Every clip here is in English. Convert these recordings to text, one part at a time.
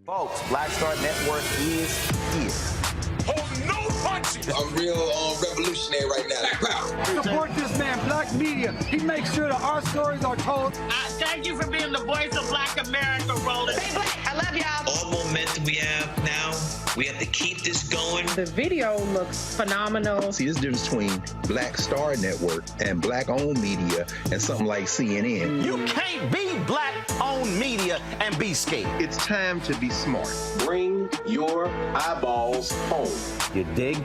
Folks, Black Star Network is here. Hold no punches! I'm real revolutionary right now. Black power. Support this man, Black media. He makes sure that our stories are told. Thank you for being the voice of Black America, Roland. Stay black. I love y'all. All momentum we have now, we have to keep this going. The video looks phenomenal. See, this difference between Black Star Network and Black-owned media and something like CNN. You can't be Black-owned media and be scared. It's time to be smart. Bring your eyeballs home. You dig?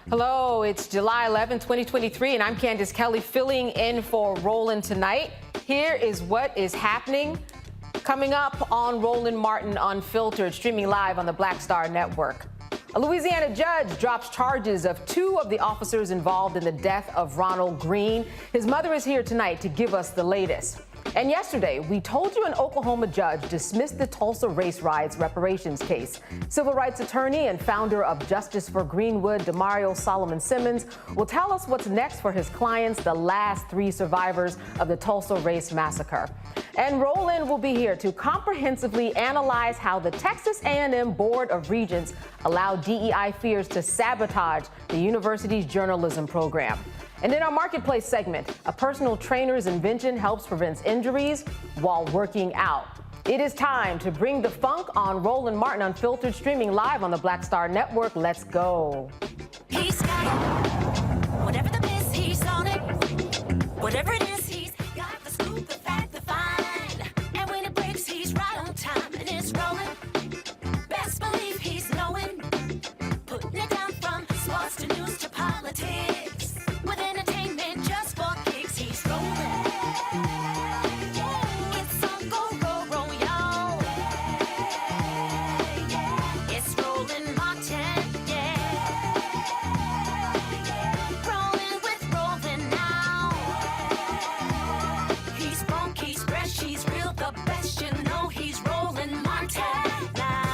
Hello, it's July 11, 2023, and I'm Candace Kelly filling in for Roland tonight. Here is what is happening coming up on Roland Martin Unfiltered, streaming live on the Black Star Network. A Louisiana judge drops charges of 2 of the officers involved in the death of Ronald Greene. His mother is here tonight to give us the latest. And yesterday, we told you an Oklahoma judge dismissed the Tulsa Race Riots Reparations case. Civil rights attorney and founder of Justice for Greenwood, Damario Solomon-Simmons, will tell us what's next for his clients, the last 3 survivors of the Tulsa Race Massacre. And Roland will be here to comprehensively analyze how the Texas A&M Board of Regents allowed DEI fears to sabotage the university's journalism program. And in our Marketplace segment, a personal trainer's invention helps prevent injuries while working out. It is time to bring the funk on Roland Martin Unfiltered, streaming live on the Black Star Network. Let's go. He's got it. Whatever the miss, he's on it. Whatever it is, he's got the scoop, the fact, the find. And when it breaks, he's right on time and it's rolling. Best believe he's knowing. Putting it down from sports to news to politics. With entertainment just for kicks, he's rolling. It's on go, y'all. It's Roland Martin, yeah. Rolling with Roland now. He's funky, he's fresh, he's real, the best, you know he's Roland Martin now.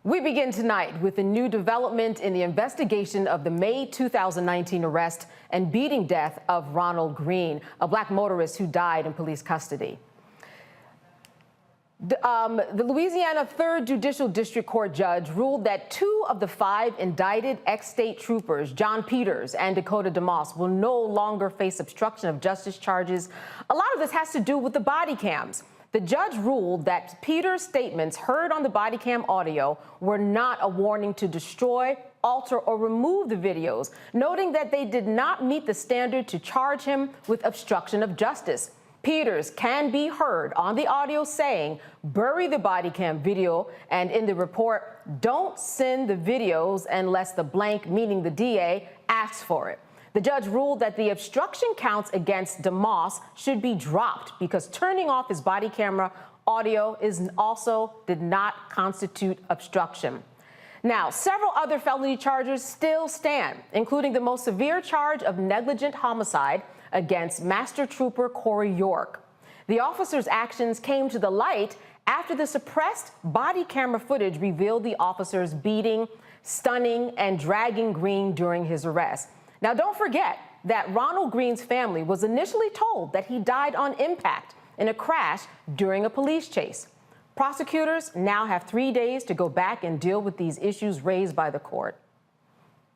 We begin tonight with a new development in the investigation of the May 2019 arrest and beating death of Ronald Greene, a Black motorist who died in police custody. The Louisiana 3rd Judicial District Court judge ruled that 2 of the 5 indicted ex-state troopers, John Peters and Dakota DeMoss, will no longer face obstruction of justice charges. A lot of this has to do with the body cams. The judge ruled that Peters' statements heard on the body cam audio were not a warning to destroy, alter, or remove the videos, noting that they did not meet the standard to charge him with obstruction of justice. Peters can be heard on the audio saying, "Bury the body cam video," and in the report, "Don't send the videos unless the blank," meaning the DA, asks for it. The judge ruled that the obstruction counts against DeMoss should be dropped because turning off his body camera audio did not constitute obstruction. Now, several other felony charges still stand, including the most severe charge of negligent homicide against Master Trooper Corey York. The officer's actions came to the light after the suppressed body camera footage revealed the officers beating, stunning, and dragging Greene during his arrest. Now, don't forget that Ronald Greene's family was initially told that he died on impact in a crash during a police chase. Prosecutors now have 3 days to go back and deal with these issues raised by the court.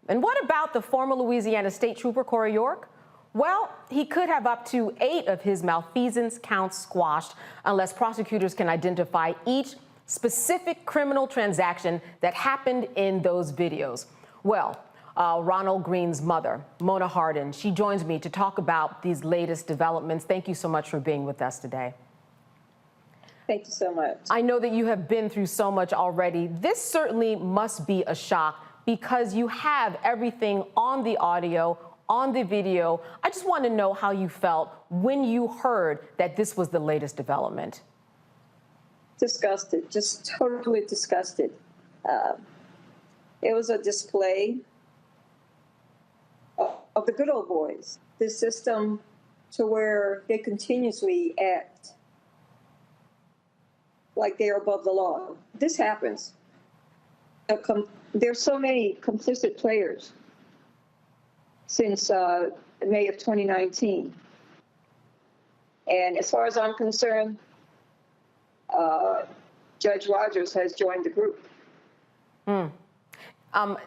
And what about the former Louisiana State Trooper Corey York? Well, he could have up to 8 of his malfeasance counts squashed unless prosecutors can identify each specific criminal transaction that happened in those videos. Well, Ronald Greene's mother, Mona Hardin, she joins me to talk about these latest developments. Thank you so much for being with us today. Thank you so much. I know that you have been through so much already. This certainly must be a shock because you have everything on the audio, on the video. I just want to know how you felt when you heard that this was the latest development. Disgusted, just totally disgusted. It was a display of the good old boys, this system to where they continuously act like they are above the law. This happens. There's so many complicit players since May of 2019. And as far as I'm concerned, Judge Rogers has joined the group.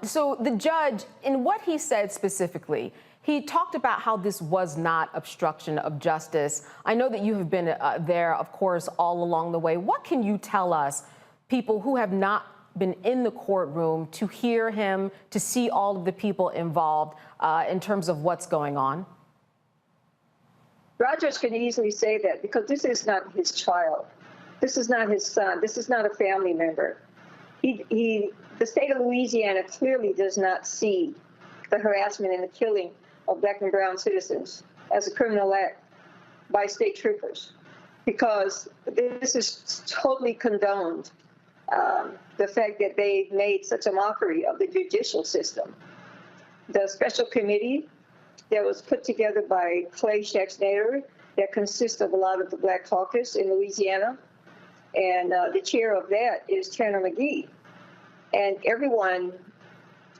So the judge, in what he said specifically, he talked about how this was not obstruction of justice. I know that you have been there, of course, all along the way. What can you tell us, people who have not been in the courtroom, to hear him, to see all of the people involved in terms of what's going on? Rogers can easily say that because this is not his child. This is not his son. This is not a family member. The state of Louisiana clearly does not see the harassment and the killing of Black and brown citizens as a criminal act by state troopers, because this is totally condoned. The fact that they made such a mockery of the judicial system. The special committee that was put together by Clay Shaxnader, that consists of a lot of the Black caucus in Louisiana, and the chair of that is Tanner McGee. And everyone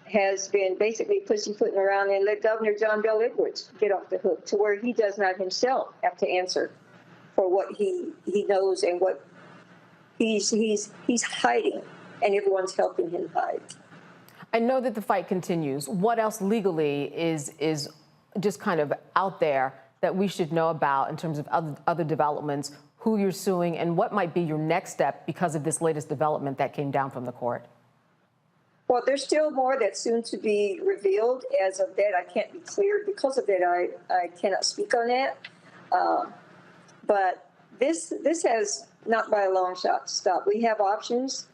has been basically pussyfooting around and let Governor John Bel Edwards get off the hook to where he does not himself have to answer for what he knows and what he's hiding, and everyone's helping him hide. I know that the fight continues. What else legally is just kind of out there that we should know about in terms of other developments, who you're suing, and what might be your next step because of this latest development that came down from the court? Well, there's still more that's soon to be revealed. As of that, I can't be cleared. Because of that, I cannot speak on that. But this has not by a long shot stopped. We have options,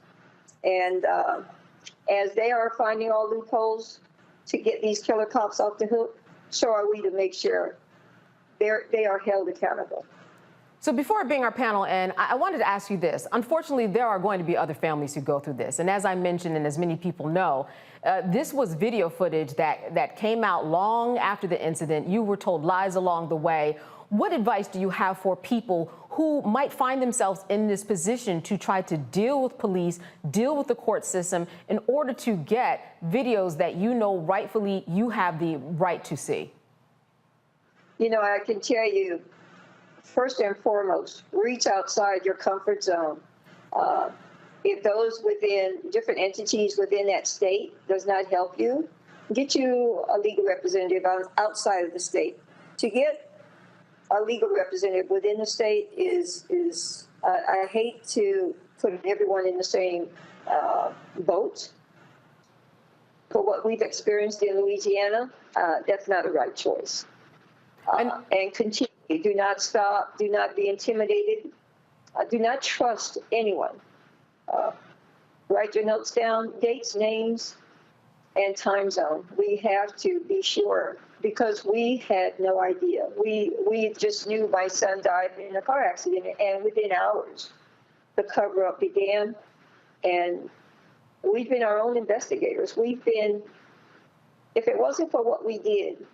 and as they are finding all loopholes to get these killer cops off the hook, so are we to make sure they are held accountable. So before being our panel end, I wanted to ask you this. Unfortunately, there are going to be other families who go through this. And as I mentioned, and as many people know, this was video footage that came out long after the incident. You were told lies along the way. What advice do you have for people who might find themselves in this position to try to deal with police, deal with the court system in order to get videos that you know rightfully you have the right to see? You know, I can tell you, first and foremost, reach outside your comfort zone. If those within different entities within that state does not help you, get you a legal representative outside of the state. To get a legal representative within the state is I hate to put everyone in the same boat. For what we've experienced in Louisiana, that's not the right choice. And continue. Do not stop. Do not be intimidated. Do not trust anyone. Write your notes down, dates, names, and time zone. We have to be sure, because we had no idea. We just knew my son died in a car accident, and within hours, the cover-up began. And we've been our own investigators. We've been, if it wasn't for what we did,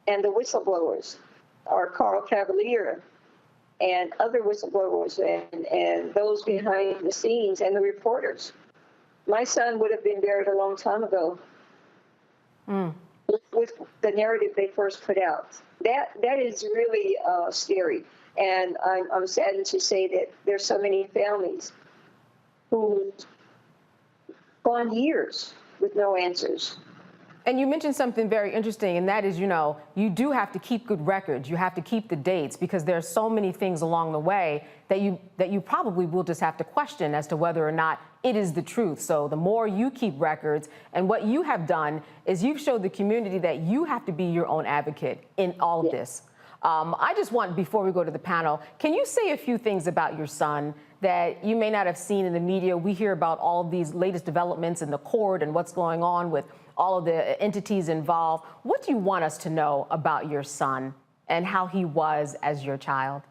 and the whistleblowers, our Carl Cavalier, and other whistleblowers, and those behind the scenes, and the reporters, my son would have been buried a long time ago with the narrative they first put out. That is really scary. And I'm saddened to say that there's so many families who've gone years with no answers. And you mentioned something very interesting, and that is, you know, you do have to keep good records. You have to keep the dates because there are so many things along the way that you probably will just have to question as to whether or not it is the truth. So the more you keep records, and what you have done is you've showed the community that you have to be your own advocate in all of this. I just want, before we go to the panel, can you say a few things about your son that you may not have seen in the media? We hear about all of these latest developments in the court and what's going on with all of the entities involved. What do you want us to know about your son and how he was as your child?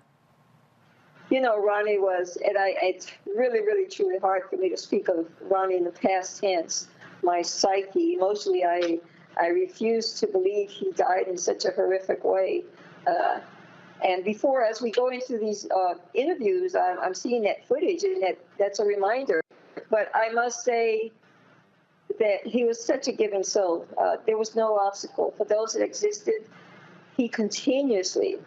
You know, Ronnie was, and it's really, really, truly hard for me to speak of Ronnie in the past tense. My psyche, emotionally, I refuse to believe he died in such a horrific way. And before, as we go into these interviews, I'm seeing that footage, and that's a reminder. But I must say that he was such a giving soul. There was no obstacle. For those that existed, he continuously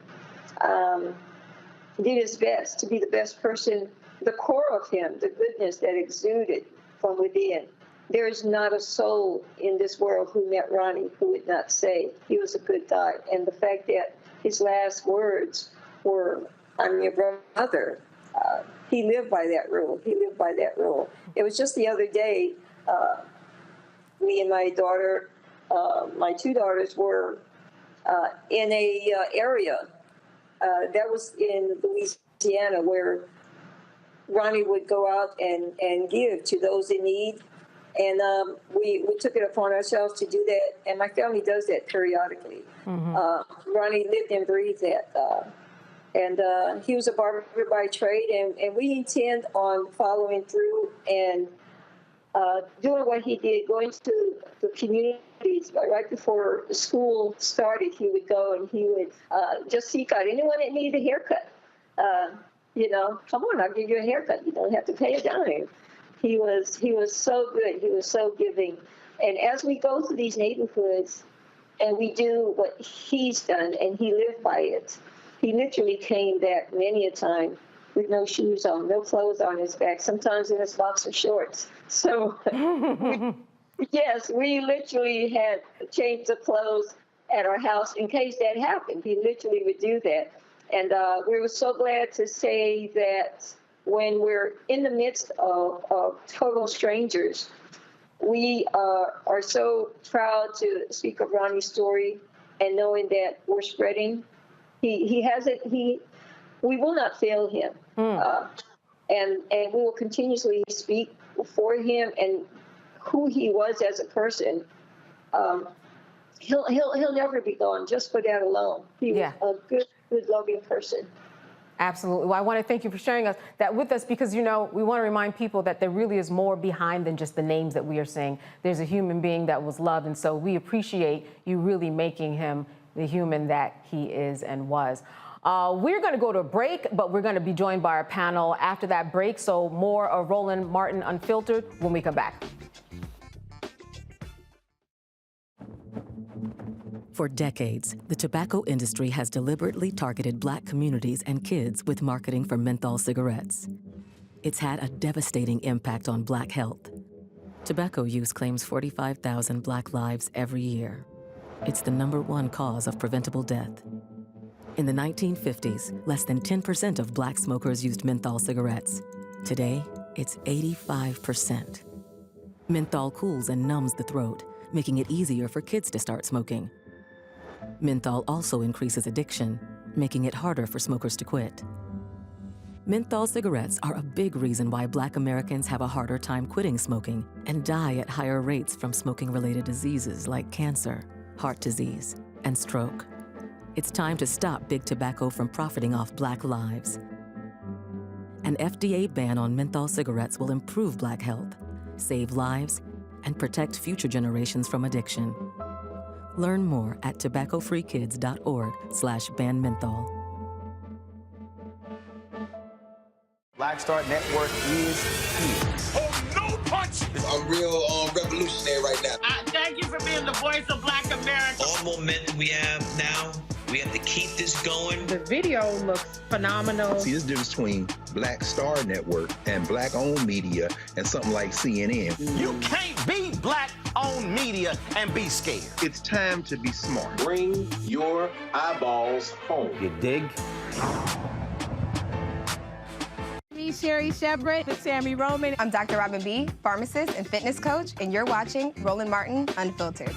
did his best to be the best person, the core of him, the goodness that exuded from within. There is not a soul in this world who met Ronnie who would not say he was a good guy. And the fact that his last words were, "I'm your brother," he lived by that rule. He lived by that rule. It was just the other day, me and my daughter, my two daughters were in a area that was in Louisiana where Ronnie would go out and give to those in need. And we took it upon ourselves to do that, and my family does that periodically. Ronnie lived and breathed that. And he was a barber by trade, and we intend on following through and doing what he did, going to the communities. Right before the school started, he would go and he would just seek out anyone that needed a haircut. You know, come on, I'll give you a haircut. You don't have to pay a dime. He was so good. He was so giving. And as we go through these neighborhoods and we do what he's done, and he lived by it, he literally came back many a time with no shoes on, no clothes on his back, sometimes in his boxer shorts. So, yes, we literally had changed the clothes at our house in case that happened. He literally would do that. And we were so glad to say that when we're in the midst of total strangers, we are so proud to speak of Ronnie's story and knowing that we're spreading. We will not fail him. And we will continuously speak for him and who he was as a person. He'll never be gone just for that alone. He was a good, loving person. Absolutely. Well, I want to thank you for sharing that with us because, you know, we want to remind people that there really is more behind than just the names that we are saying. There's a human being that was loved, and so we appreciate you really making him the human that he is and was. We're going to go to a break, but we're going to be joined by our panel after that break. So more of Roland Martin Unfiltered when we come back. For decades, the tobacco industry has deliberately targeted Black communities and kids with marketing for menthol cigarettes. It's had a devastating impact on Black health. Tobacco use claims 45,000 Black lives every year. It's the #1 cause of preventable death. In the 1950s, less than 10% of Black smokers used menthol cigarettes. Today, it's 85%. Menthol cools and numbs the throat, making it easier for kids to start smoking. Menthol also increases addiction, making it harder for smokers to quit. Menthol cigarettes are a big reason why Black Americans have a harder time quitting smoking and die at higher rates from smoking-related diseases like cancer, heart disease, and stroke. It's time to stop Big Tobacco from profiting off Black lives. An FDA ban on menthol cigarettes will improve Black health, save lives, and protect future generations from addiction. Learn more at tobaccofreekids.org/ban-menthol. Black Star Network is here. Oh, no punches! I'm real revolutionary right now. Thank you for being the voice of Black America. All momentum we have now, we We have to keep this going. The video looks phenomenal. See, there's a difference between Black Star Network and Black-owned media and something like CNN. You can't be Black-owned media and be scared. It's time to be smart. Bring your eyeballs home. You dig? Me, Sherry Shepard, with Sammy Roman. I'm Dr. Robin B., pharmacist and fitness coach, and you're watching Roland Martin Unfiltered.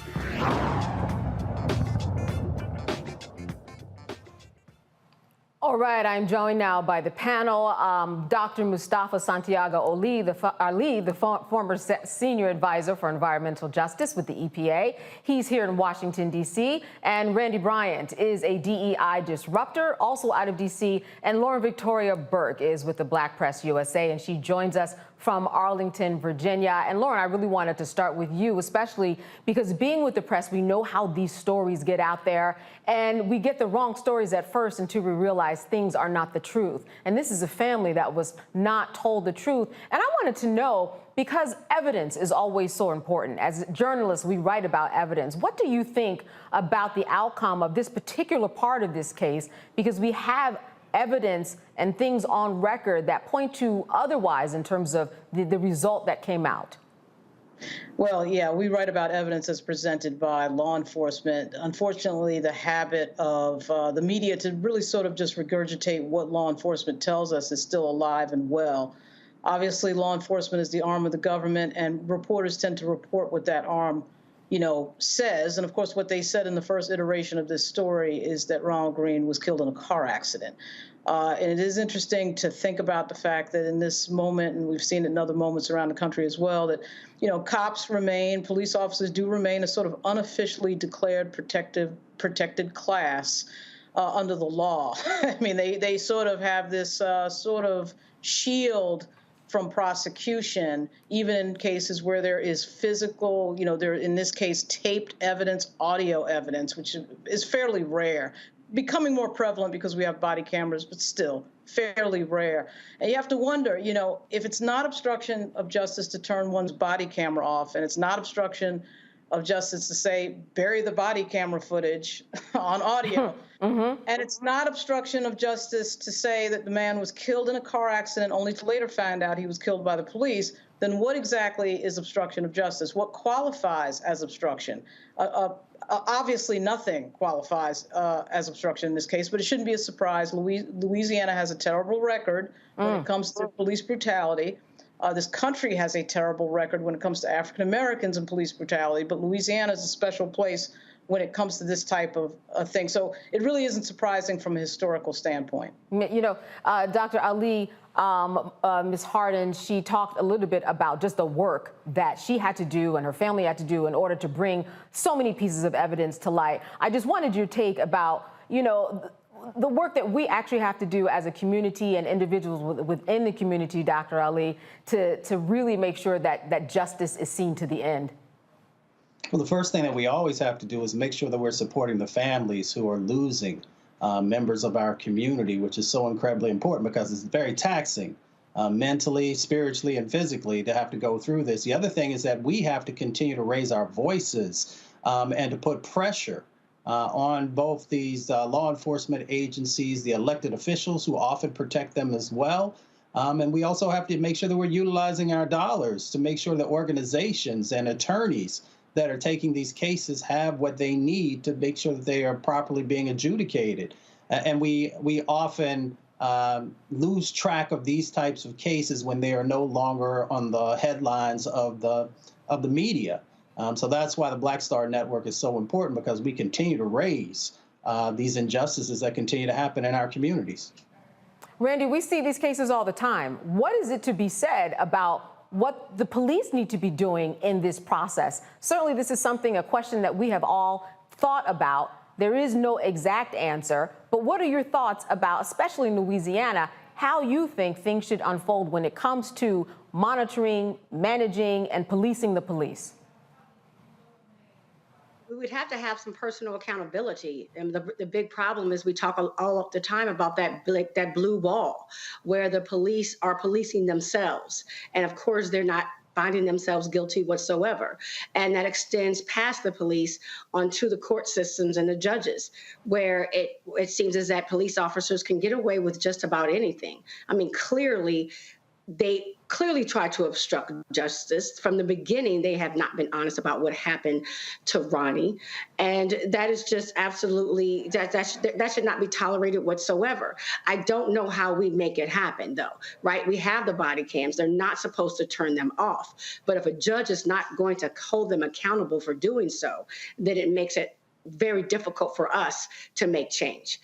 All right, I'm joined now by the panel. Dr. Mustafa Santiago Ali, the former senior advisor for environmental justice with the EPA. He's here in Washington, D.C. And Randy Bryant is a DEI disruptor, also out of D.C. And Lauren Victoria Burke is with the Black Press USA, and she joins us from Arlington, Virginia. And Lauren, I really wanted to start with you, especially because being with the press, we know how these stories get out there, and we get the wrong stories at first until we realize things are not the truth. And this is a family that was not told the truth. And I wanted to know, because evidence is always so important. As journalists, we write about evidence. What do you think about the outcome of this particular part of this case? Because we have evidence and things on record that point to otherwise in terms of the result that came out. Well, yeah, we write about evidence as presented by law enforcement. Unfortunately, the habit of the media to really sort of just regurgitate what law enforcement tells us is still alive and well. Obviously, law enforcement is the arm of the government, and reporters tend to report what that arm, says. And of course, what they said in the first iteration of this story is that Ronald Greene was killed in a car accident. And it is interesting to think about the fact that in this moment, and we've seen it in other moments around the country as well, that, cops remain, police officers do remain a sort of unofficially declared protected class under the law. I mean, they sort of have this sort of shield from prosecution, even in cases where there is physical, there, in this case, taped evidence, audio evidence, which is fairly rare, becoming more prevalent because we have body cameras, but still fairly rare. And you have to wonder, if it's not obstruction of justice to turn one's body camera off, and it's not obstruction of justice to say, bury the body camera footage on audio, and it's not obstruction of justice to say that the man was killed in a car accident only to later find out he was killed by the police, then what exactly is obstruction of justice? What qualifies as obstruction? Obviously, nothing qualifies as obstruction in this case, but it shouldn't be a surprise. Louisiana has a terrible record when it comes to police brutality. This country has a terrible record when it comes to African Americans and police brutality, but Louisiana is a special place when it comes to this type of thing. So it really isn't surprising from a historical standpoint. Dr. Ali, Ms. Hardin, she talked a little bit about just the work that she had to do and her family had to do in order to bring so many pieces of evidence to light. I just wanted your take about, the work that we actually have to do as a community and individuals within the community, Dr. Ali, to really make sure that justice is seen to the end. Well, the first thing that we always have to do is make sure that we're supporting the families who are losing members of our community, which is so incredibly important because it's very taxing mentally, spiritually, and physically to have to go through this. The other thing is that we have to continue to raise our voices and to put pressure on both these law enforcement agencies, the elected officials who often protect them as well. And we also have to make sure that we're utilizing our dollars to make sure that organizations and attorneys that are taking these cases have what they need to make sure that they are properly being adjudicated. And we often lose track of these types of cases when they are no longer on the headlines of the media. So that's why the Black Star Network is so important, because we continue to raise these injustices that continue to happen in our communities. Randy, we see these cases all the time. What is it to be said about what the police need to be doing in this process? Certainly, this is a question that we have all thought about. There is no exact answer, but what are your thoughts about, especially in Louisiana, how you think things should unfold when it comes to monitoring, managing, and policing the police? We would have to have some personal accountability. And the big problem is we talk all the time about that blue wall, where the police are policing themselves. And of course, they're not finding themselves guilty whatsoever. And that extends past the police onto the court systems and the judges, where it seems as that police officers can get away with just about anything. I mean, they clearly try to obstruct justice. From the beginning, they have not been honest about what happened to Ronnie. And that is just absolutely, that should not be tolerated whatsoever. I don't know how we make it happen, though, right? We have the body cams. They're not supposed to turn them off. But if a judge is not going to hold them accountable for doing so, then it makes it very difficult for us to make change.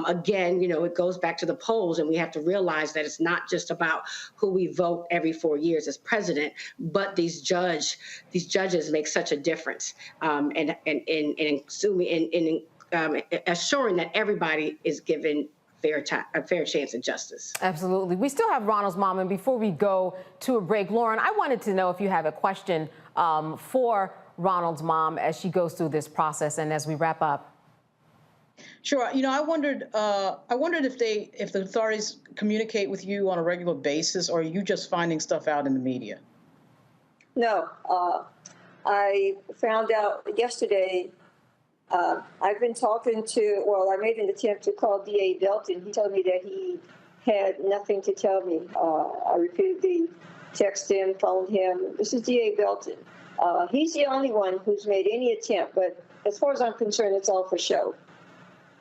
Again, it goes back to the polls, and we have to realize that it's not just about who we vote every 4 years as president, but these judges make such a difference in assuring that everybody is given a fair chance at justice. Absolutely. We still have Ronald's mom, and before we go to a break, Lauren, I wanted to know if you have a question for Ronald's mom as she goes through this process and as we wrap up. Sure. I wondered if the authorities communicate with you on a regular basis, or are you just finding stuff out in the media? No. I found out yesterday. I've been talking I made an attempt to call DA Belton. He told me that he had nothing to tell me. I repeatedly texted him, phoned him. This is DA Belton. He's the only one who's made any attempt, but as far as I'm concerned, it's all for show.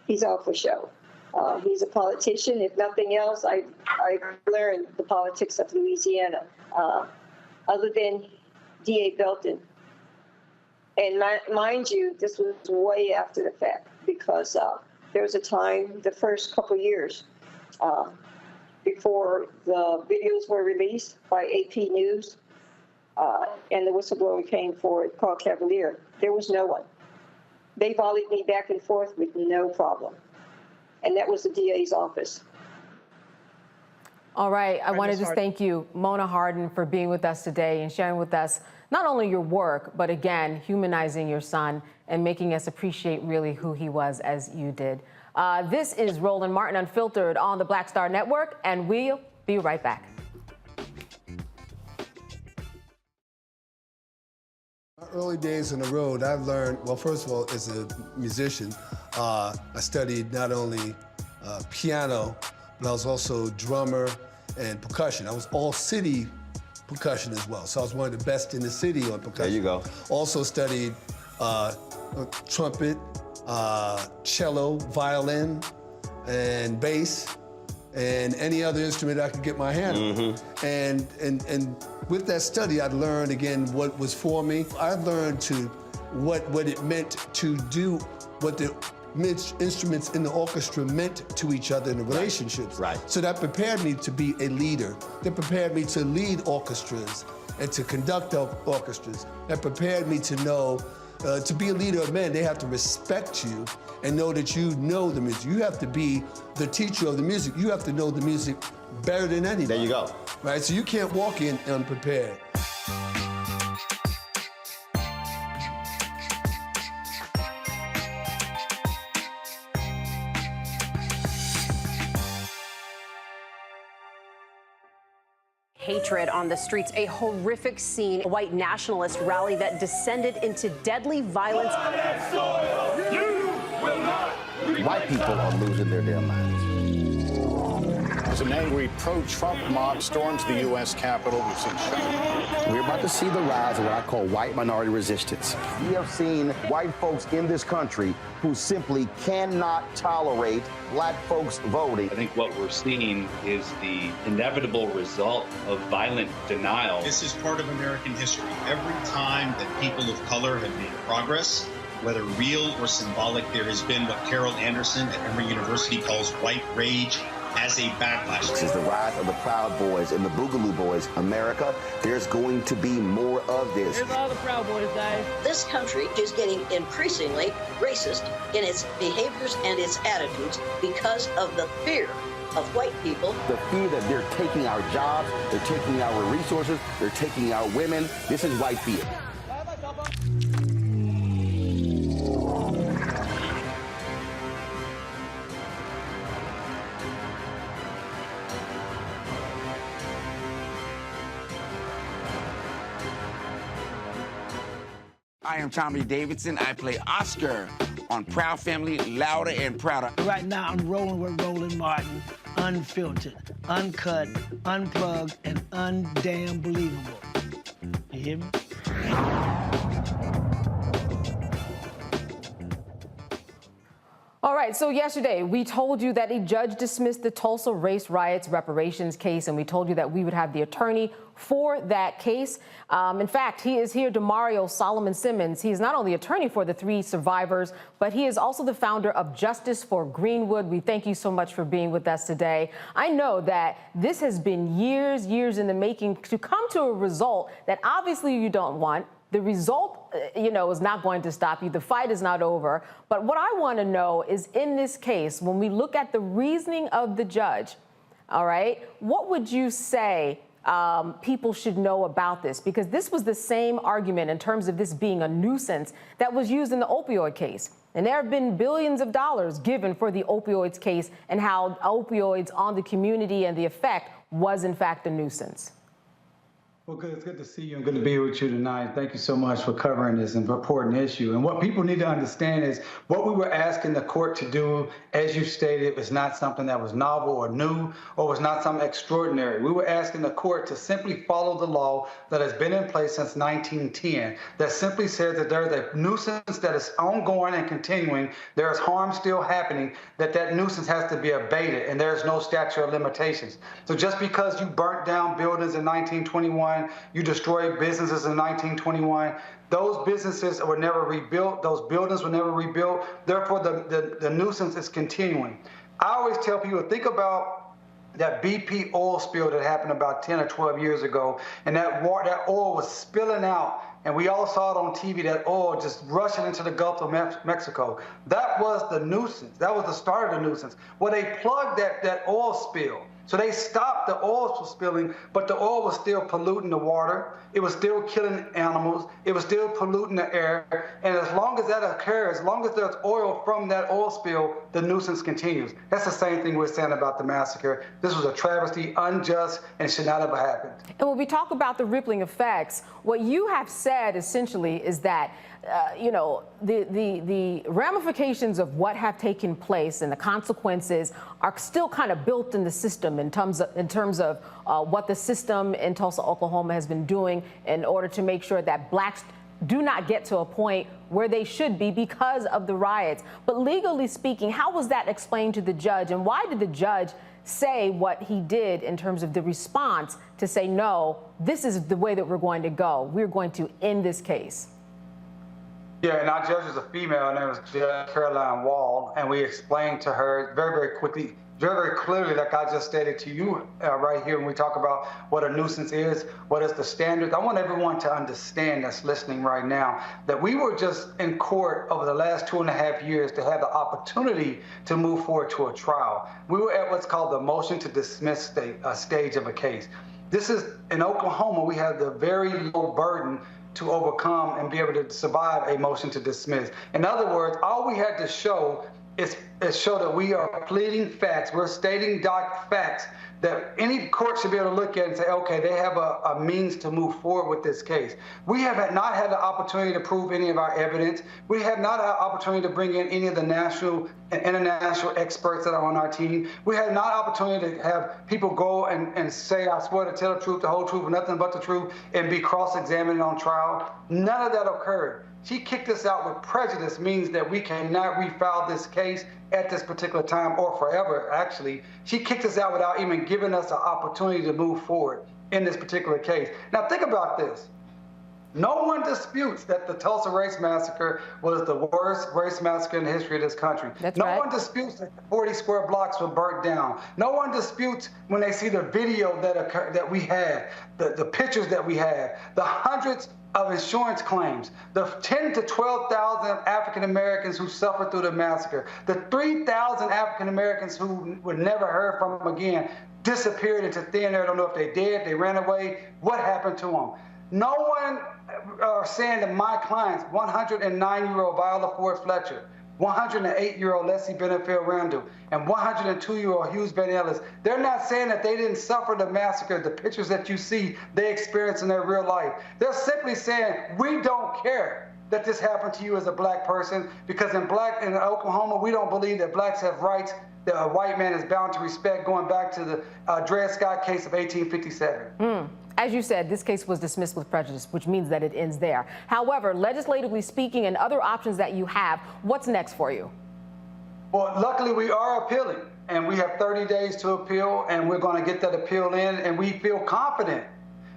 He's all for show. He's a politician. If nothing else, I learned the politics of Louisiana. Other than DA Belton. And mind you, this was way after the fact, because there was a time, the first couple years, before the videos were released by AP News, and the whistleblower came forward, Paul Cavalier, there was no one. They volleyed me back and forth with no problem. And that was the DA's office. All right. I wanted to thank you, Mona Hardin, for being with us today and sharing with us not only your work, but again, humanizing your son and making us appreciate really who he was as you did. This is Roland Martin Unfiltered on the Black Star Network, and we'll be right back. My early days on the road, I learned, well, first of all, as a musician, I studied not only piano, but I was also drummer and percussion. I was all city percussion as well. So I was one of the best in the city on percussion. There you go. Also studied trumpet, cello, violin, and bass, and any other instrument I could get my hand on. And with that study, I learned again what was for me. I learned what it meant to do what the instruments in the orchestra meant to each other in the relationships. Right. So that prepared me to be a leader. That prepared me to lead orchestras and to conduct orchestras. That prepared me to know, to be a leader of men, they have to respect you and know that you know the music. You have to be the teacher of the music. You have to know the music better than anybody. There you go. Right, so you can't walk in unprepared. Hatred on the streets, a horrific scene, a white nationalist rally that descended into deadly violence. White people are losing their damn minds. As an angry pro-Trump mob storms the U.S. Capitol, we've seen shooting. We're about to see the rise of what I call white minority resistance. We have seen white folks in this country who simply cannot tolerate black folks voting. I think what we're seeing is the inevitable result of violent denial. This is part of American history. Every time that people of color have made progress, whether real or symbolic, there has been what Carol Anderson at Emory University calls white rage as a backlash. This is the rise of the Proud Boys and the Boogaloo Boys. America, there's going to be more of this. Here's all the Proud Boys, guys. This country is getting increasingly racist in its behaviors and its attitudes because of the fear of white people. The fear that they're taking our jobs, they're taking our resources, they're taking our women. This is white fear. I am Tommy Davidson. I play Oscar on Proud Family, Louder and Prouder. Right now, I'm rolling with Roland Martin, unfiltered, uncut, unplugged, and undamn believable. You hear me? All right, so yesterday we told you that a judge dismissed the Tulsa Race Riots Reparations case, and we told you that we would have the attorney for that case. In fact, he is here, Damario Solomon-Simmons. He is not only attorney for the 3 survivors, but he is also the founder of Justice for Greenwood. We thank you so much for being with us today. I know that this has been years in the making to come to a result that obviously you don't want. The result, is not going to stop you. The fight is not over. But what I want to know is, in this case, when we look at the reasoning of the judge, all right, what would you say people should know about this? Because this was the same argument in terms of this being a nuisance that was used in the opioid case. And there have been billions of dollars given for the opioids case and how opioids on the community and the effect was, in fact, a nuisance. Well, good. It's good to see you and good to be with you tonight. Thank you so much for covering this important issue. And what people need to understand is what we were asking the court to do, as you stated, was not something that was novel or new or was not something extraordinary. We were asking the court to simply follow the law that has been in place since 1910, that simply says that there's a nuisance that is ongoing and continuing, there is harm still happening, that nuisance has to be abated, and there's no statute of limitations. So just because you burnt down buildings in 1921, you destroyed businesses in 1921. Those businesses were never rebuilt. Those buildings were never rebuilt. Therefore, the nuisance is continuing. I always tell people, think about that BP oil spill that happened about 10 or 12 years ago, and that oil was spilling out, and we all saw it on TV, that oil just rushing into the Gulf of Mexico. That was the nuisance. That was the start of the nuisance. Well, they plugged that oil spill. So they stopped the oil from spilling, but the oil was still polluting the water. It was still killing animals. It was still polluting the air. And as long as that occurs, as long as there's oil from that oil spill, the nuisance continues. That's the same thing we're saying about the massacre. This was a travesty, unjust, and should not have happened. And when we talk about the rippling effects, what you have said essentially is that the ramifications of what have taken place and the consequences are still kind of built in the system in terms of what the system in Tulsa, Oklahoma has been doing in order to make sure that blacks do not get to a point where they should be because of the riots. But legally speaking, how was that explained to the judge, and why did the judge say what he did in terms of the response to say, no, this is the way that we're going to go. We're going to end this case? Yeah, and our judge is a female, and it was Judge Caroline Wall, and we explained to her very quickly, very clearly, like I just stated to you right here when we talk about what a nuisance is, what is the standard. I want everyone to understand that's listening right now that we were just in court over the last 2.5 years to have the opportunity to move forward to a trial. We were at what's called the motion to dismiss stage of a case. This is, in Oklahoma, we have the very low burden to overcome and be able to survive a motion to dismiss. In other words, all we had to show is show that we are pleading facts. We're stating facts that any court should be able to look at and say, okay, they have a means to move forward with this case. We have not had the opportunity to prove any of our evidence. We have not had the opportunity to bring in any of the national and international experts that are on our team. We had not opportunity to have people go and say, I swear to tell the truth, the whole truth, and nothing but the truth, and be cross-examined on trial. None of that occurred. She kicked us out with prejudice, means that we cannot refile this case at this particular time or forever, actually. She kicked us out without even giving us an opportunity to move forward in this particular case. Now think about this. No one disputes that the Tulsa Race Massacre was the worst race massacre in the history of this country. No one disputes that 40 square blocks were burnt down. No one disputes when they see the video that we have, the pictures that we have, the hundreds of insurance claims, the 10 to 12,000 African Americans who suffered through the massacre, the 3,000 African Americans who were never heard from again, disappeared into thin air. I don't know if they did, they ran away, what happened to them? No one saying that my clients, 109-year-old Viola Ford Fletcher, 108-year-old Leslie Benefield Randall, and 102-year-old Hughes Van Ellis, they're not saying that they didn't suffer the massacre, the pictures that you see they experienced in their real life. They're simply saying, we don't care. that this happened to you as a black person, because in Oklahoma, we don't believe that blacks have rights that a white man is bound to respect, going back to the Dred Scott case of 1857. As you said, this case was dismissed with prejudice, which means that it ends there. However, legislatively speaking and other options that you have, what's next for you? Well, luckily we are appealing, and we have 30 days to appeal, and we're going to get that appeal in, and we feel confident.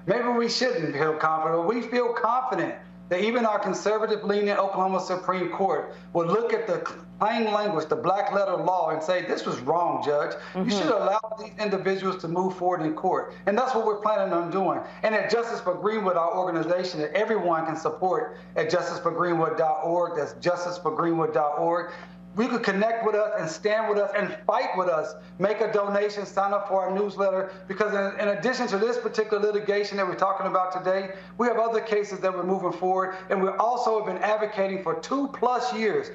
Maybe we shouldn't feel confident, but we feel confident that even our conservative-leaning Oklahoma Supreme Court will look at the plain language, the black letter law, and say, this was wrong, Judge. You should allow these individuals to move forward in court. And that's what we're planning on doing. And at Justice for Greenwood, our organization that everyone can support at justiceforgreenwood.org, that's justiceforgreenwood.org, we could connect with us and stand with us and fight with us, make a donation, sign up for our newsletter, because in addition to this particular litigation that we're talking about today, we have other cases that we're moving forward, and we also have been advocating for 2+ years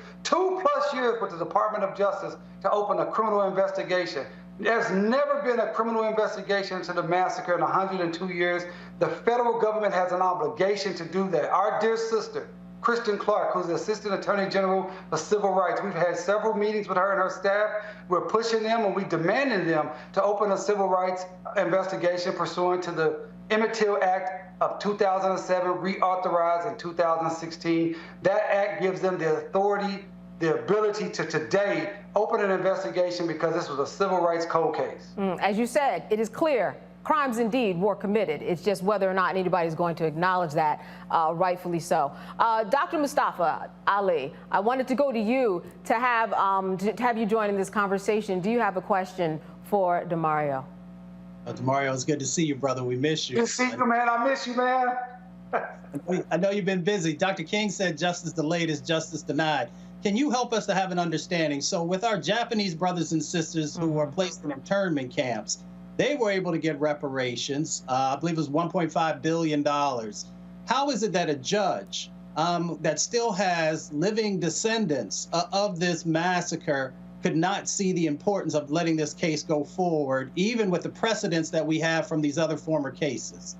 with the Department of Justice to open a criminal investigation. There's never been a criminal investigation into the massacre in 102 years. The federal government has an obligation to do that. Our dear sister, Kristen Clark, who's the Assistant Attorney General for Civil Rights. We've had several meetings with her and her staff. We're pushing them and we demanded them to open a civil rights investigation pursuant to the Emmett Till Act of 2007, reauthorized in 2016. That act gives them the authority, the ability to today open an investigation because this was a civil rights cold case. As you said, it is clear crimes indeed were committed. It's just whether or not anybody's going to acknowledge that, rightfully so. Dr. Mustafa Ali, I wanted to go to you to have you join in this conversation. Do you have a question for Damario? Damario, it's good to see you, brother. We miss you. Good to see you, man. I miss you, man. I know you've been busy. Dr. King said justice delayed is justice denied. Can you help us to have an understanding? So with our Japanese brothers and sisters who were placed in internment camps, they were able to get reparations. I believe it was $1.5 billion. How is it that a judge that still has living descendants of this massacre could not see the importance of letting this case go forward, even with the precedents that we have from these other former cases?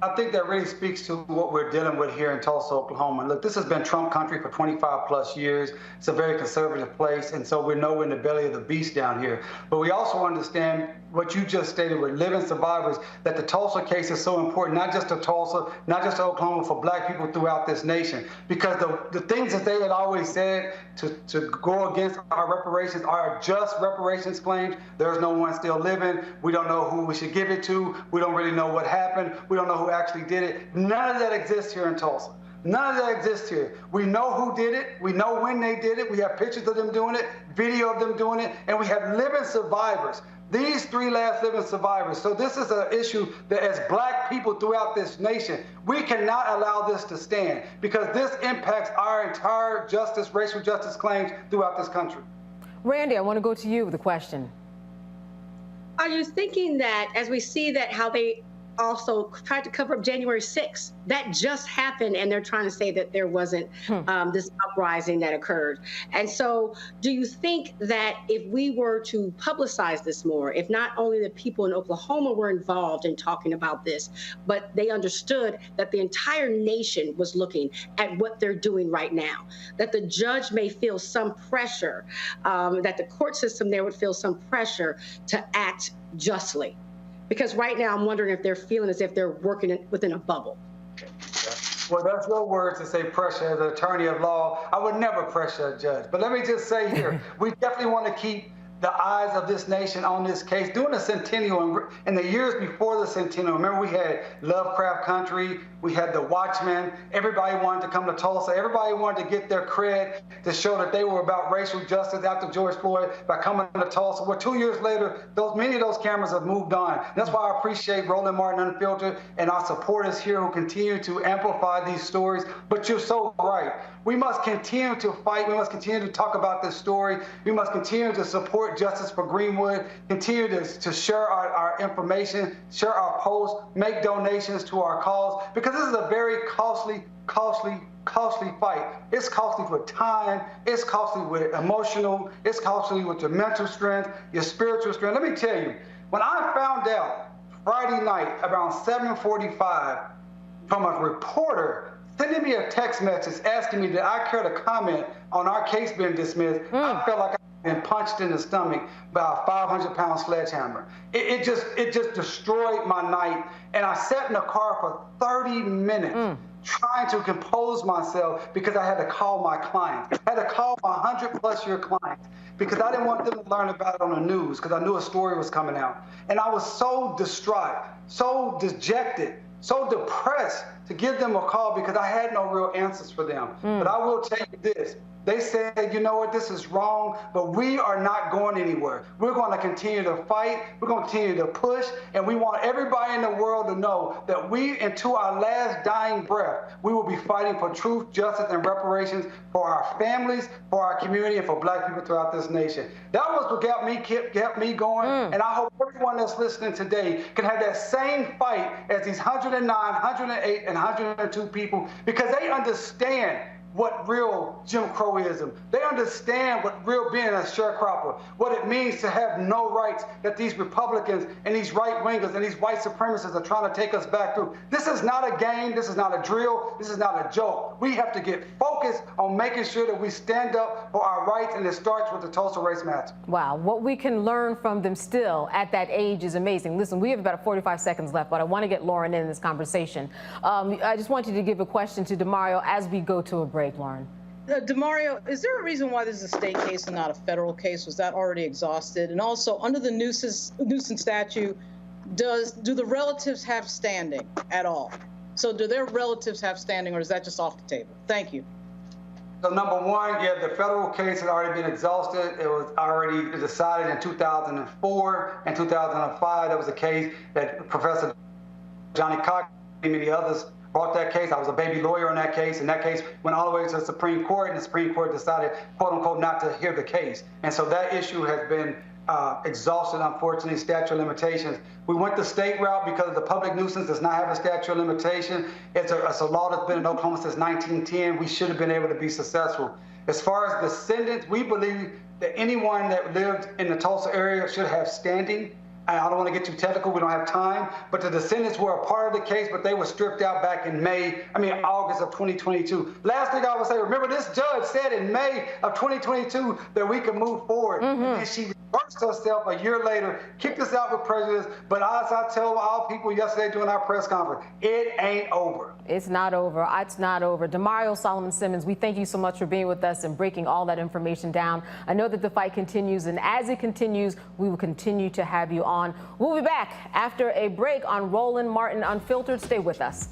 I think that really speaks to what we're dealing with here in Tulsa, Oklahoma. Look, this has been Trump country for 25+ years. It's a very conservative place, and so we know we're in the belly of the beast down here. But we also understand what you just stated with living survivors, that the Tulsa case is so important, not just to Tulsa, not just to Oklahoma, for black people throughout this nation. Because the things that they had always said to go against our reparations, our just reparations claims, there's no one still living, we don't know who we should give it to, we don't really know what happened, we don't know who actually did it. None of that exists here in Tulsa. None of that exists here. We know who did it. We know when they did it. We have pictures of them doing it, video of them doing it, and we have living survivors. These 3 last living survivors. So this is an issue that as black people throughout this nation, we cannot allow this to stand because this impacts our entire justice, racial justice claims throughout this country. Randy, I want to go to you with a question. Are you thinking that as we see that how they also tried to cover up January 6th. That just happened, and they're trying to say that there wasn't this uprising that occurred. And so do you think that if we were to publicize this more, if not only the people in Oklahoma were involved in talking about this, but they understood that the entire nation was looking at what they're doing right now, that the judge may feel some pressure, that the court system there would feel some pressure to act justly? Because right now, I'm wondering if they're feeling as if they're working within a bubble. Well, that's your words to say pressure. As an attorney of law, I would never pressure a judge. But let me just say here, we definitely want to keep the eyes of this nation on this case. During the centennial and the years before the centennial, remember we had Lovecraft Country, we had the Watchmen, everybody wanted to come to Tulsa, everybody wanted to get their cred to show that they were about racial justice after George Floyd by coming to Tulsa. Well, 2 years later, many of those cameras have moved on. That's why I appreciate Roland Martin Unfiltered and our supporters here who continue to amplify these stories. But you're so right. We must continue to fight. We must continue to talk about this story. We must continue to support Justice for Greenwood, continue to share our information, share our posts, make donations to our cause, because this is a very costly fight. It's costly with time, it's costly with emotional, it's costly with your mental strength, your spiritual strength. Let me tell you, when I found out Friday night around 7:45 from a reporter sending me a text message asking me did I care to comment on our case being dismissed, I felt like I been punched in the stomach by a 500-pound sledgehammer. It just destroyed my night. And I sat in the car for 30 minutes trying to compose myself because I had to call my clients. I had to call my 100-plus year clients because I didn't want them to learn about it on the news because I knew a story was coming out. And I was so distraught, so dejected, so depressed to give them a call because I had no real answers for them. But I will tell you this. They said, you know what, this is wrong, but we are not going anywhere. We're going to continue to fight. We're going to continue to push. And we want everybody in the world to know that we, into our last dying breath, we will be fighting for truth, justice, and reparations for our families, for our community, and for Black people throughout this nation. That was what kept me going. And I hope everyone that's listening today can have that same fight as these 109, 108, and 102 people because they understand what real Jim Crowism. They understand what real being a sharecropper, what it means to have no rights that these Republicans and these right-wingers and these white supremacists are trying to take us back through. This is not a game. This is not a drill. This is not a joke. We have to get focused on making sure that we stand up for our rights, and it starts with the Tulsa Race Massacre. Wow, what we can learn from them still at that age is amazing. Listen, we have about 45 seconds left, but I want to get Lauren in this conversation. I just want you to give a question to Damario as we go to a break. Lauren. Damario, is there a reason why this is a state case and not a federal case? Was that already exhausted? And also, under the nuisance statute, do the relatives have standing at all? So do their relatives have standing, or is that just off the table? Thank you. So number one, yeah, the federal case had already been exhausted. It was already decided in 2004 and 2005. That was a case that Professor Johnny Cox and many others brought that case. I was a baby lawyer on that case, and that case went all the way to the Supreme Court, and the Supreme Court decided, quote unquote, not to hear the case. And so that issue has been exhausted, unfortunately, statute of limitations. We went the state route because the public nuisance does not have a statute of limitation. It's a law that's been in Oklahoma since 1910. We should have been able to be successful. As far as descendants, we believe that anyone that lived in the Tulsa area should have standing. I don't want to get too technical, we don't have time, but the descendants were a part of the case, but they were stripped out back in August of 2022. Last thing I would say, remember this judge said in May of 2022 that we could move forward. And she reversed herself a year later, kicked us out with prejudice, but as I tell all people yesterday during our press conference, it ain't over. It's not over. It's not over. Damario Solomon-Simmons, we thank you so much for being with us and breaking all that information down. I know that the fight continues, and as it continues, we will continue to have you on. We'll be back after a break on Roland Martin Unfiltered. Stay with us.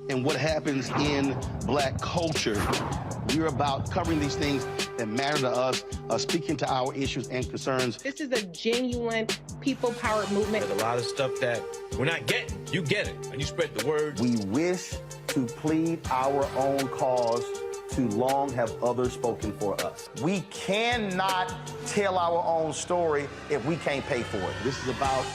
And what happens in Black culture. We're about covering these things that matter to us, speaking to our issues and concerns. This is a genuine people-powered movement. There's a lot of stuff that we're not getting. You get it, and you spread the word. We wish to plead our own cause. Too long have others spoken for us. We cannot tell our own story if we can't pay for it. This is about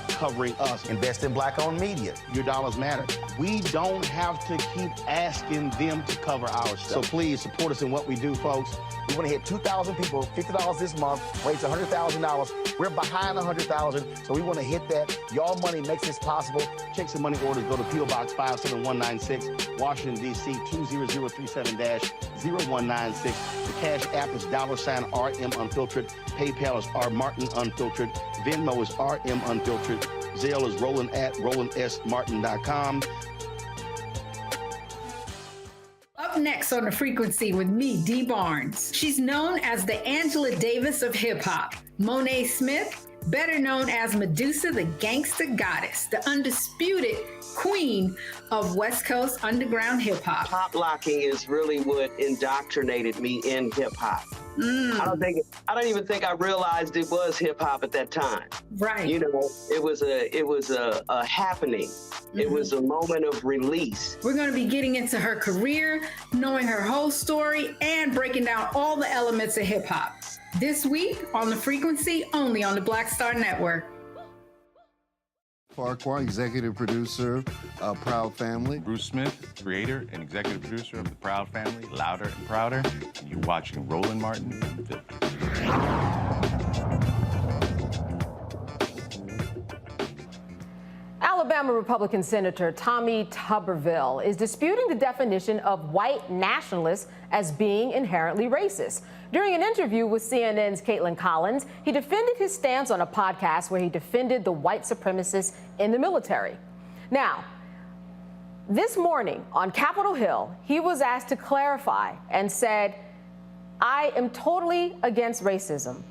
covering us. Invest in Black-owned media. Your dollars matter. We don't have to keep asking them to cover our stuff. So please support us in what we do, folks. We want to hit 2,000 people, $50 this month, raise $100,000. We're behind 100,000, so we want to hit that. Y'all money makes this possible. Check some money orders. Go to P.O. Box 57196, Washington, D.C. 20037-0196. The Cash App is $RM Unfiltered. PayPal is R Martin Unfiltered. Venmo is RM Unfiltered. Zelle is Roland at RolandSMartin.com. Up next on The Frequency with me, Dee Barnes. She's known as the Angela Davis of hip-hop. Monet Smith, better known as Medusa, the gangsta goddess, the undisputed queen of West Coast underground hip-hop. Pop locking is really what indoctrinated me in hip-hop. I don't even think I realized it was hip-hop at that time. Right. You know, it was a happening. It was a moment of release. We're going to be getting into her career, knowing her whole story, and breaking down all the elements of hip-hop. This week on The Frequency, only on the Black Star Network. Farquhar, executive producer of Proud Family. Bruce Smith, creator and executive producer of The Proud Family, Louder and Prouder. And you're watching Roland Martin Unfiltered. Alabama Republican Senator Tommy Tuberville is disputing the definition of white nationalists as being inherently racist. During an interview with CNN's Caitlin Collins, he defended his stance on a podcast where he defended the white supremacists in the military. Now, this morning on Capitol Hill, he was asked to clarify and said, "I am totally against racism.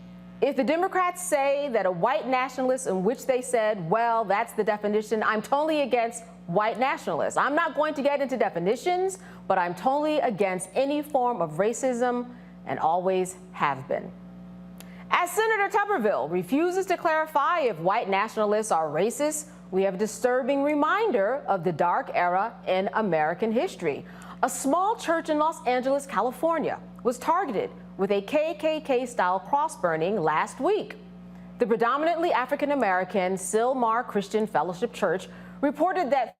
If the Democrats say that a white nationalist, in which they said, well, that's the definition, I'm totally against white nationalists. I'm not going to get into definitions, but I'm totally against any form of racism and always have been." As Senator Tuberville refuses to clarify if white nationalists are racist, we have a disturbing reminder of the dark era in American history. A small church in Los Angeles, California, was targeted with a KKK-style cross-burning last week. The predominantly African-American Sylmar Christian Fellowship Church reported that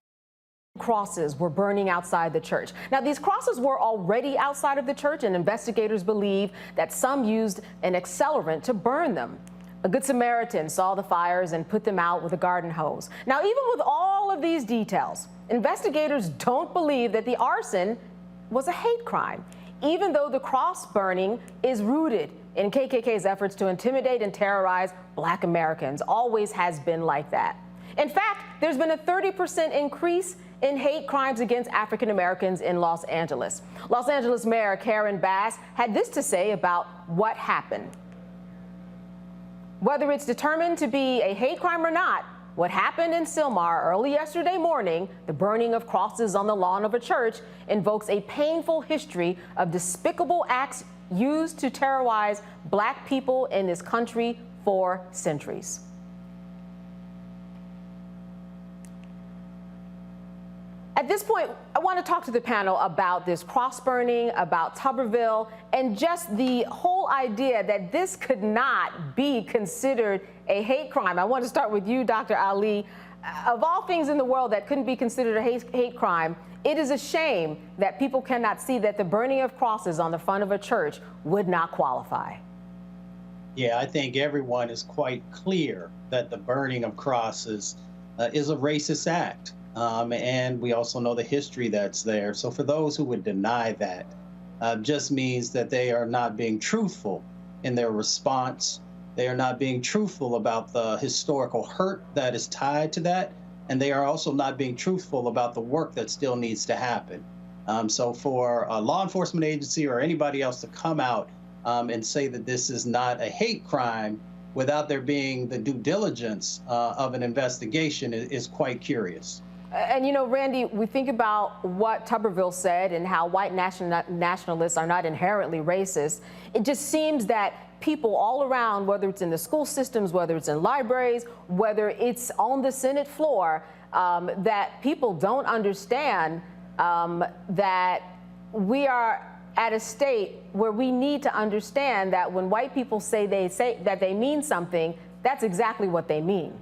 crosses were burning outside the church. Now, these crosses were already outside of the church, and investigators believe that some used an accelerant to burn them. A Good Samaritan saw the fires and put them out with a garden hose. Now, even with all of these details, investigators don't believe that the arson was a hate crime, even though the cross burning is rooted in KKK's efforts to intimidate and terrorize Black Americans. Always has been like that. In fact, there's been a 30% increase in hate crimes against African Americans in Los Angeles. Los Angeles Mayor Karen Bass had this to say about what happened. Whether it's determined to be a hate crime or not, what happened in Sylmar early yesterday morning, the burning of crosses on the lawn of a church, invokes a painful history of despicable acts used to terrorize Black people in this country for centuries. At this point, I want to talk to the panel about this cross burning, about Tuberville, and just the whole idea that this could not be considered a hate crime. I want to start with you, Dr. Ali. Of all things in the world that couldn't be considered a hate crime, it is a shame that people cannot see that the burning of crosses on the front of a church would not qualify. Yeah, I think everyone is quite clear that the burning of crosses is a racist act. And we also know the history that's there. So for those who would deny that, just means that they are not being truthful in their response. They are not being truthful about the historical hurt that is tied to that. And they are also not being truthful about the work that still needs to happen. So for a law enforcement agency or anybody else to come out and say that this is not a hate crime without there being the due diligence of an investigation is quite curious. And, you know, Randy, we think about what Tuberville said and how white nationalists are not inherently racist. It just seems that people all around, whether it's in the school systems, whether it's in libraries, whether it's on the Senate floor, that people don't understand that we are at a state where we need to understand that when white people say that they mean something, that's exactly what they mean.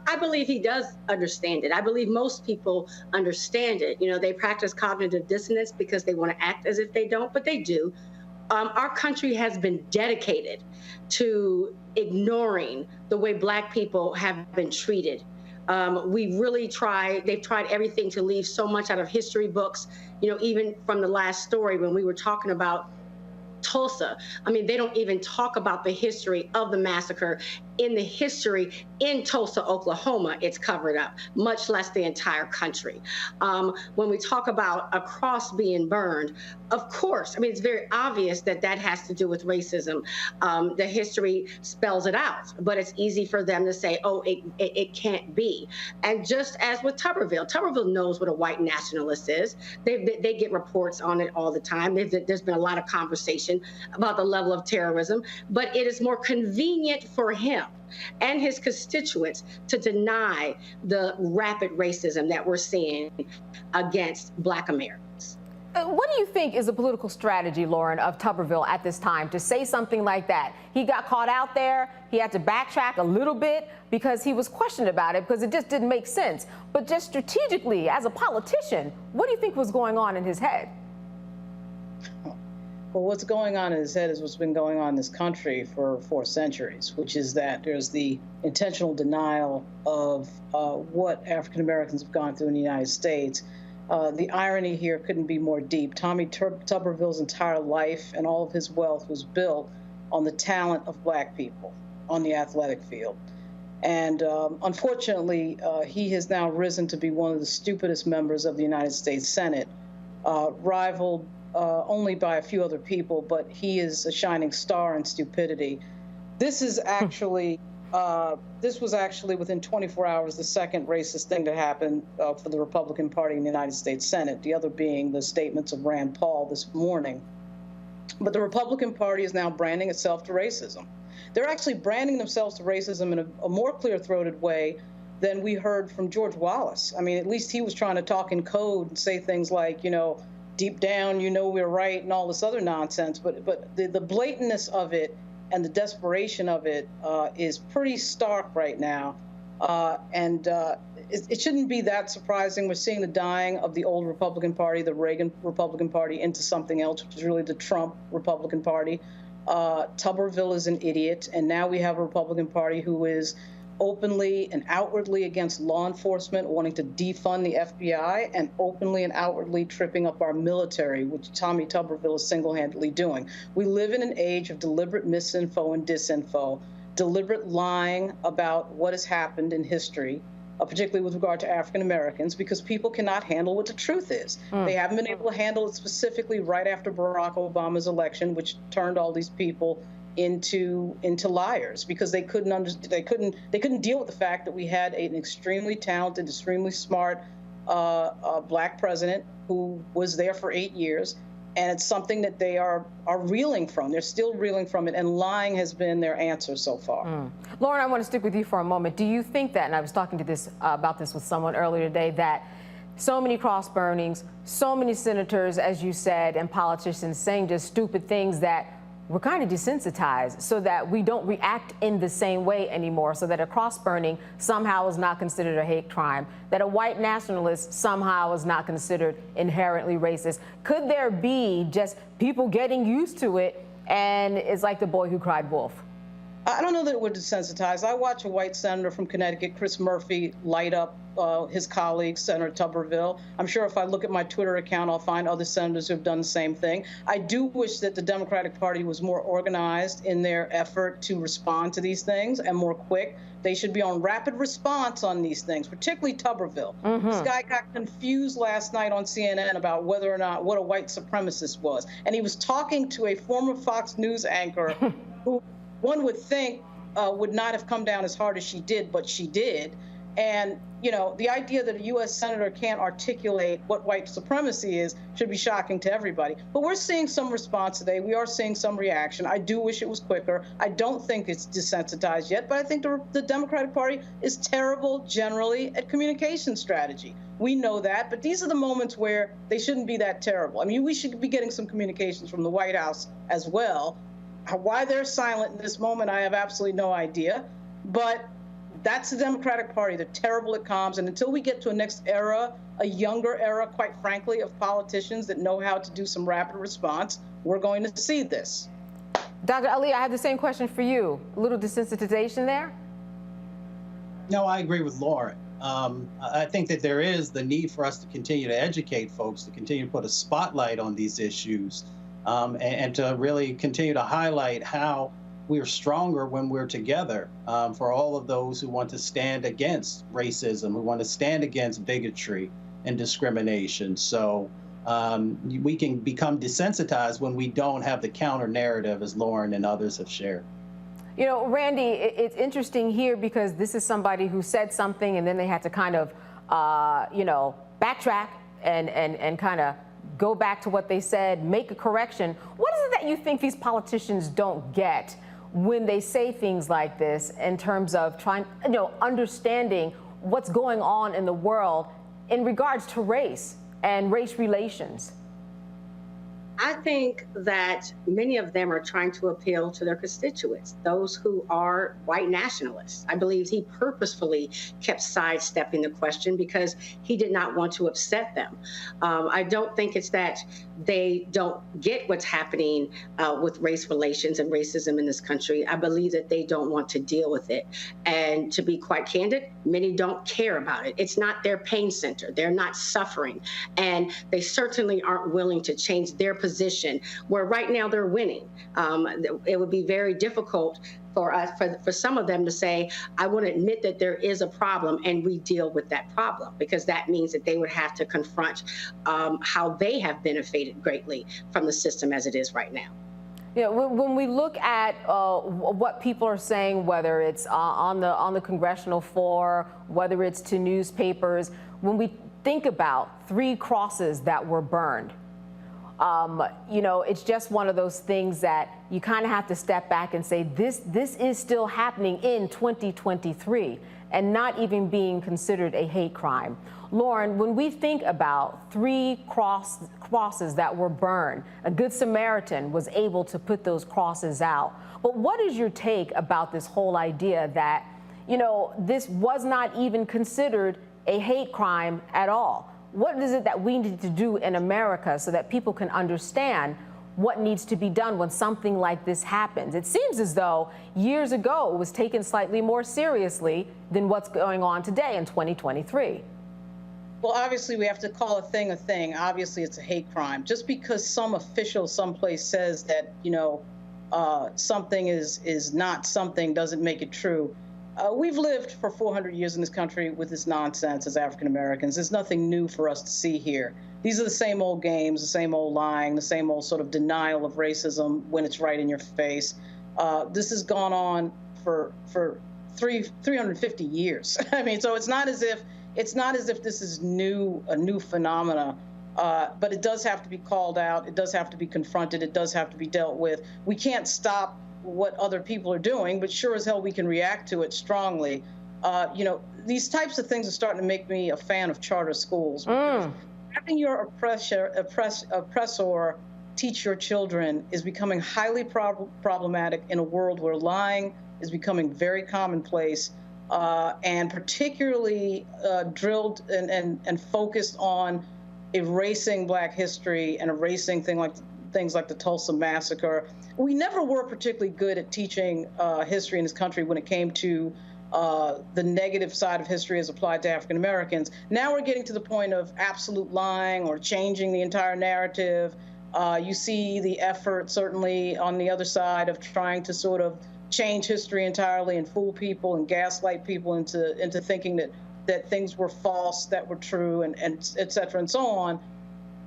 I believe he does understand it. I believe most people understand it. You know, they practice cognitive dissonance because they want to act as if they don't, but they do. Our country has been dedicated to ignoring the way Black people have been treated. We really they've tried everything to leave so much out of history books, you know, even from the last story when we were talking about Tulsa. I mean, they don't even talk about the history of the massacre. In the history in Tulsa, Oklahoma, it's covered up, much less the entire country. When we talk about a cross being burned, of course, I mean, it's very obvious that that has to do with racism. The history spells it out, but it's easy for them to say, oh, it can't be. And just as with Tuberville knows what a white nationalist is. They get reports on it all the time. There's been a lot of conversation about the level of terrorism, but it is more convenient for him and his constituents to deny the rapid racism that we're seeing against Black Americans. What do you think is a political strategy, Lauren, of Tuberville at this time to say something like that? He got caught out there. He had to backtrack a little bit because he was questioned about it because it just didn't make sense. But just strategically, as a politician, what do you think was going on in his head? Well, what's going on in his head is what's been going on in this country for 4 centuries, which is that there's the intentional denial of what African Americans have gone through in the United States. The irony here couldn't be more deep. Tommy Tuberville's entire life and all of his wealth was built on the talent of Black people on the athletic field. And unfortunately, he has now risen to be one of the stupidest members of the United States Senate, rivaled only by a few other people, but he is a shining star in stupidity. This is actually, this was actually within 24 hours the second racist thing to happen for the Republican Party in the United States Senate, the other being the statements of Rand Paul this morning. But the Republican Party is now branding itself to racism. They're actually branding themselves to racism in a more clear-throated way than we heard from George Wallace. I mean, at least he was trying to talk in code and say things like, you know, deep down, you know we're right, and all this other nonsense. But the blatantness of it and the desperation of it is pretty stark right now. It shouldn't be that surprising. We're seeing the dying of the old Republican Party, the Reagan Republican Party, into something else, which is really the Trump Republican Party. Tuberville is an idiot, and now we have a Republican Party who is openly and outwardly against law enforcement, wanting to defund the FBI, and openly and outwardly tripping up our military, which Tommy Tuberville is single-handedly doing. We live in an age of deliberate misinfo and disinfo, deliberate lying about what has happened in history, particularly with regard to African Americans, because people cannot handle what the truth is. They haven't been able to handle it specifically right after Barack Obama's election, which turned all these people into liars, because they couldn't deal with the fact that we had an extremely talented, extremely smart Black president who was there for 8 years. And it's something that they are reeling from. They're still reeling from it, and lying has been their answer so far. Lauren, I want to stick with you for a moment. Do you think that, and I was talking to about this with someone earlier today, that so many cross burnings, so many senators, as you said, and politicians saying just stupid things that we're kind of desensitized so that we don't react in the same way anymore, so that a cross burning somehow is not considered a hate crime, that a white nationalist somehow is not considered inherently racist? Could there be just people getting used to it and it's like the boy who cried wolf? I don't know that it would desensitize. I watch a white senator from Connecticut, Chris Murphy, light up his colleague, Senator Tuberville. I'm sure if I look at my Twitter account, I'll find other senators who have done the same thing. I do wish that the Democratic Party was more organized in their effort to respond to these things and more quick. They should be on rapid response on these things, particularly Tuberville. This guy got confused last night on CNN about whether or not what a white supremacist was. And he was talking to a former Fox News anchor who one would think would not have come down as hard as she did, but she did. And, you know, the idea that a U.S. senator can't articulate what white supremacy is should be shocking to everybody. But we're seeing some response today. We are seeing some reaction. I do wish it was quicker. I don't think it's desensitized yet, but I think the Democratic Party is terrible generally at communication strategy. We know that, but these are the moments where they shouldn't be that terrible. I mean, we should be getting some communications from the White House as well. Why they're silent in this moment, I have absolutely no idea. But that's the Democratic Party. They're terrible at comms. And until we get to a next era, a younger era, quite frankly, of politicians that know how to do some rapid response, we're going to see this. Dr. Ali, I have the same question for you. A little desensitization there? No, I agree with Lauren. I think that there is the need for us to continue to educate folks, to continue to put a spotlight on these issues, and to really continue to highlight how we're stronger when we're together, for all of those who want to stand against racism, who want to stand against bigotry and discrimination. So we can become desensitized when we don't have the counter narrative, as Lauren and others have shared. You know, Randy, it's interesting here because this is somebody who said something and then they had to kind of, you know, backtrack and kind of go back to what they said, make a correction. What is it that you think these politicians don't get when they say things like this in terms of trying, you know, understanding what's going on in the world in regards to race and race relations? I think that many of them are trying to appeal to their constituents, those who are white nationalists. I believe he purposefully kept sidestepping the question because he did not want to upset them. I don't think it's that they don't get what's happening with race relations and racism in this country. I believe that they don't want to deal with it. And to be quite candid, many don't care about it. It's not their pain center. They're not suffering. And they certainly aren't willing to change their position, where right now they're winning. It would be very difficult for us, for some of them to say, I want to admit that there is a problem and we deal with that problem, because that means that they would have to confront how they have benefited greatly from the system as it is right now. Yeah, when we look at what people are saying, whether it's on the congressional floor, whether it's to newspapers, when we think about 3 crosses that were burned, you know, it's just one of those things that you kind of have to step back and say, this is still happening in 2023 and not even being considered a hate crime. Lauren, when we think about 3 crosses that were burned, a Good Samaritan was able to put those crosses out. But what is your take about this whole idea that, you know, this was not even considered a hate crime at all? What is it that we need to do in America so that people can understand what needs to be done when something like this happens? It seems as though years ago it was taken slightly more seriously than what's going on today in 2023. Well, obviously, we have to call a thing a thing. Obviously, it's a hate crime. Just because some official someplace says that, you know, something is not something doesn't make it true. We've lived for 400 years in this country with this nonsense as African Americans. There's nothing new for us to see here. These are the same old games, the same old lying, the same old sort of denial of racism when it's right in your face. This has gone on for 350 years. I mean, so it's not as if this is a new phenomena. But it does have to be called out. It does have to be confronted. It does have to be dealt with. We can't stop what other people are doing, but sure as hell we can react to it strongly. You know, these types of things are starting to make me a fan of charter schools. Having your oppressor teach your children is becoming highly problematic in a world where lying is becoming very commonplace, and particularly drilled and focused on erasing Black history and erasing things like the Tulsa Massacre. We never were particularly good at teaching history in this country when it came to the negative side of history as applied to African Americans. Now we're getting to the point of absolute lying or changing the entire narrative. You see the effort, certainly on the other side, of trying to sort of change history entirely and fool people and gaslight people into thinking that things were false that were true, and et cetera and so on.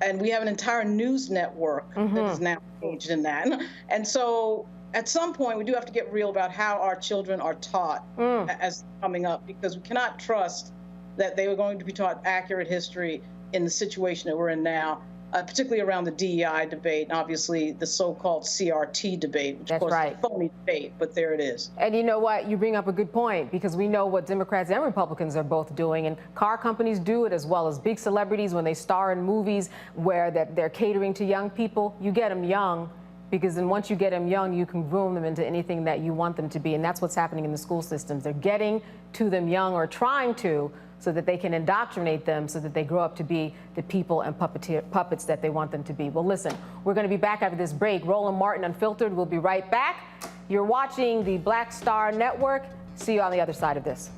And we have an entire news network that is now engaged in that. And so at some point, we do have to get real about how our children are taught as coming up, because we cannot trust that they were going to be taught accurate history in the situation that we're in now, particularly around the DEI debate, and obviously the so-called CRT debate, which of course is a phony debate, but there it is. And you know what? You bring up a good point, because we know what Democrats and Republicans are both doing, and car companies do it, as well as big celebrities when they star in movies where they're catering to young people. You get them young, because then once you get them young, you can groom them into anything that you want them to be, and that's what's happening in the school systems. They're getting to them young, or trying to, so that they can indoctrinate them so that they grow up to be the people and puppets that they want them to be. Well, listen, we're going to be back after this break. Roland Martin Unfiltered will be right back. You're watching the Black Star Network. See you on the other side of this.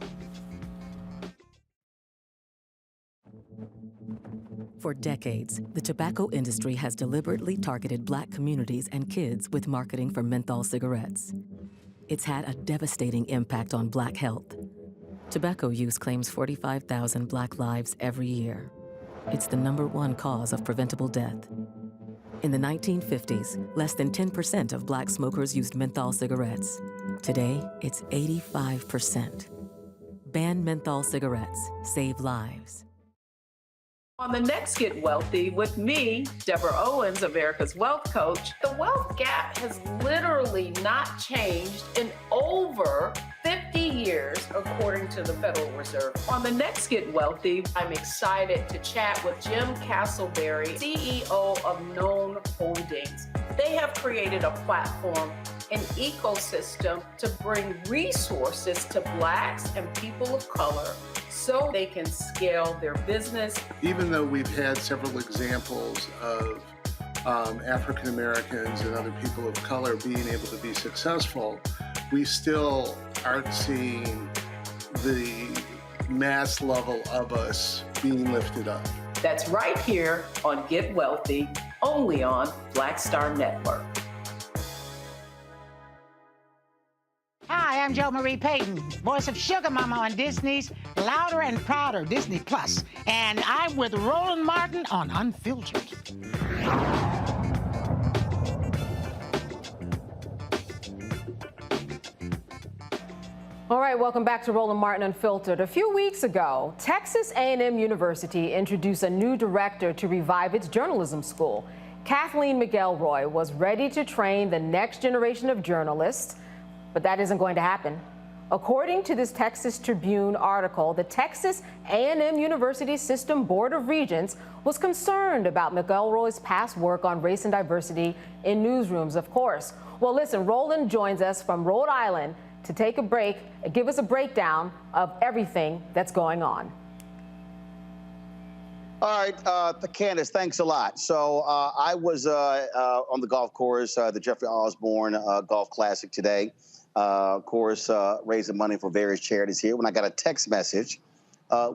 For decades, the tobacco industry has deliberately targeted Black communities and kids with marketing for menthol cigarettes. It's had a devastating impact on Black health. Tobacco use claims 45,000 Black lives every year. It's the #1 cause of preventable death. In the 1950s, less than 10% of Black smokers used menthol cigarettes. Today, it's 85%. Ban menthol cigarettes. Save lives. On the next Get Wealthy with me, Deborah Owens, America's Wealth Coach, the wealth gap has literally not changed in over 50 50 years, according to the Federal Reserve. On the next Get Wealthy, I'm excited to chat with Jim Castleberry, CEO of Known Holdings. They have created a platform, an ecosystem to bring resources to Blacks and people of color so they can scale their business. Even though we've had several examples of African Americans and other people of color being able to be successful, we still aren't seeing the mass level of us being lifted up. That's right here on Get Wealthy, only on Black Star Network. Hi, I'm Jo Marie Payton, voice of Sugar Mama on Disney's Louder and Prouder Disney Plus, and I'm with Roland Martin on Unfiltered. All right, welcome back to Roland Martin Unfiltered. A few weeks ago, Texas A&M University introduced a new director to revive its journalism school. Kathleen McElroy was ready to train the next generation of journalists, but that isn't going to happen. According to this Texas Tribune article, the Texas A&M University System Board of Regents was concerned about McElroy's past work on race and diversity in newsrooms, of course. Well, listen, Roland joins us from Rhode Island to take a break and give us a breakdown of everything that's going on. All right, Candace, thanks a lot. So I was on the golf course, the Jeffrey Osborne Golf Classic today. Of course, raising money for various charities here when I got a text message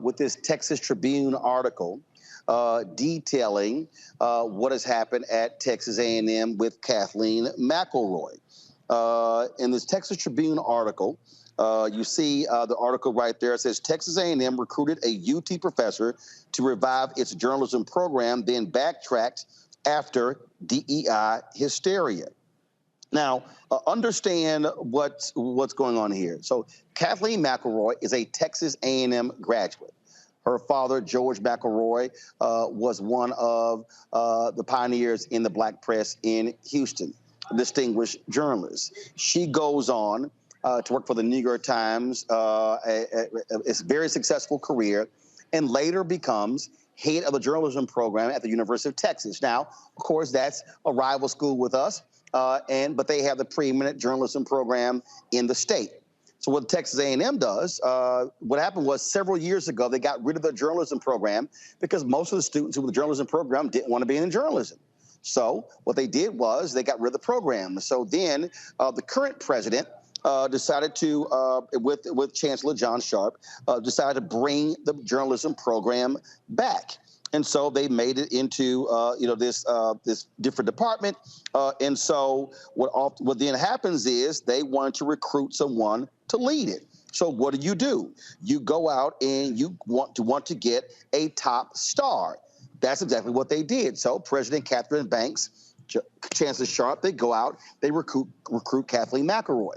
with this Texas Tribune article detailing what has happened at Texas A&M with Kathleen McElroy. In this Texas Tribune article, you see the article right there. It says Texas A&M recruited a UT professor to revive its journalism program, then backtracked after DEI hysteria. Now, understand what's going on here. So Kathleen McElroy is a Texas A&M graduate. Her father, George McElroy, was one of the pioneers in the black press in Houston, a distinguished journalist. She goes on to work for the New York Times, a very successful career, and later becomes head of the journalism program at the University of Texas. Now, of course, that's a rival school with us. But they have the preeminent journalism program in the state. So what Texas A&M does, what happened was several years ago, they got rid of the journalism program because most of the students who were in the journalism program didn't want to be in journalism. So what they did was they got rid of the program. So then the current president decided to, with Chancellor John Sharp, decided to bring the journalism program back. And so they made it into, this different department. And so what then happens is they wanted to recruit someone to lead it. So what do? You go out and you want to get a top star. That's exactly what they did. So President Catherine Banks, Chancellor Sharp, they go out, they recruit Kathleen McElroy.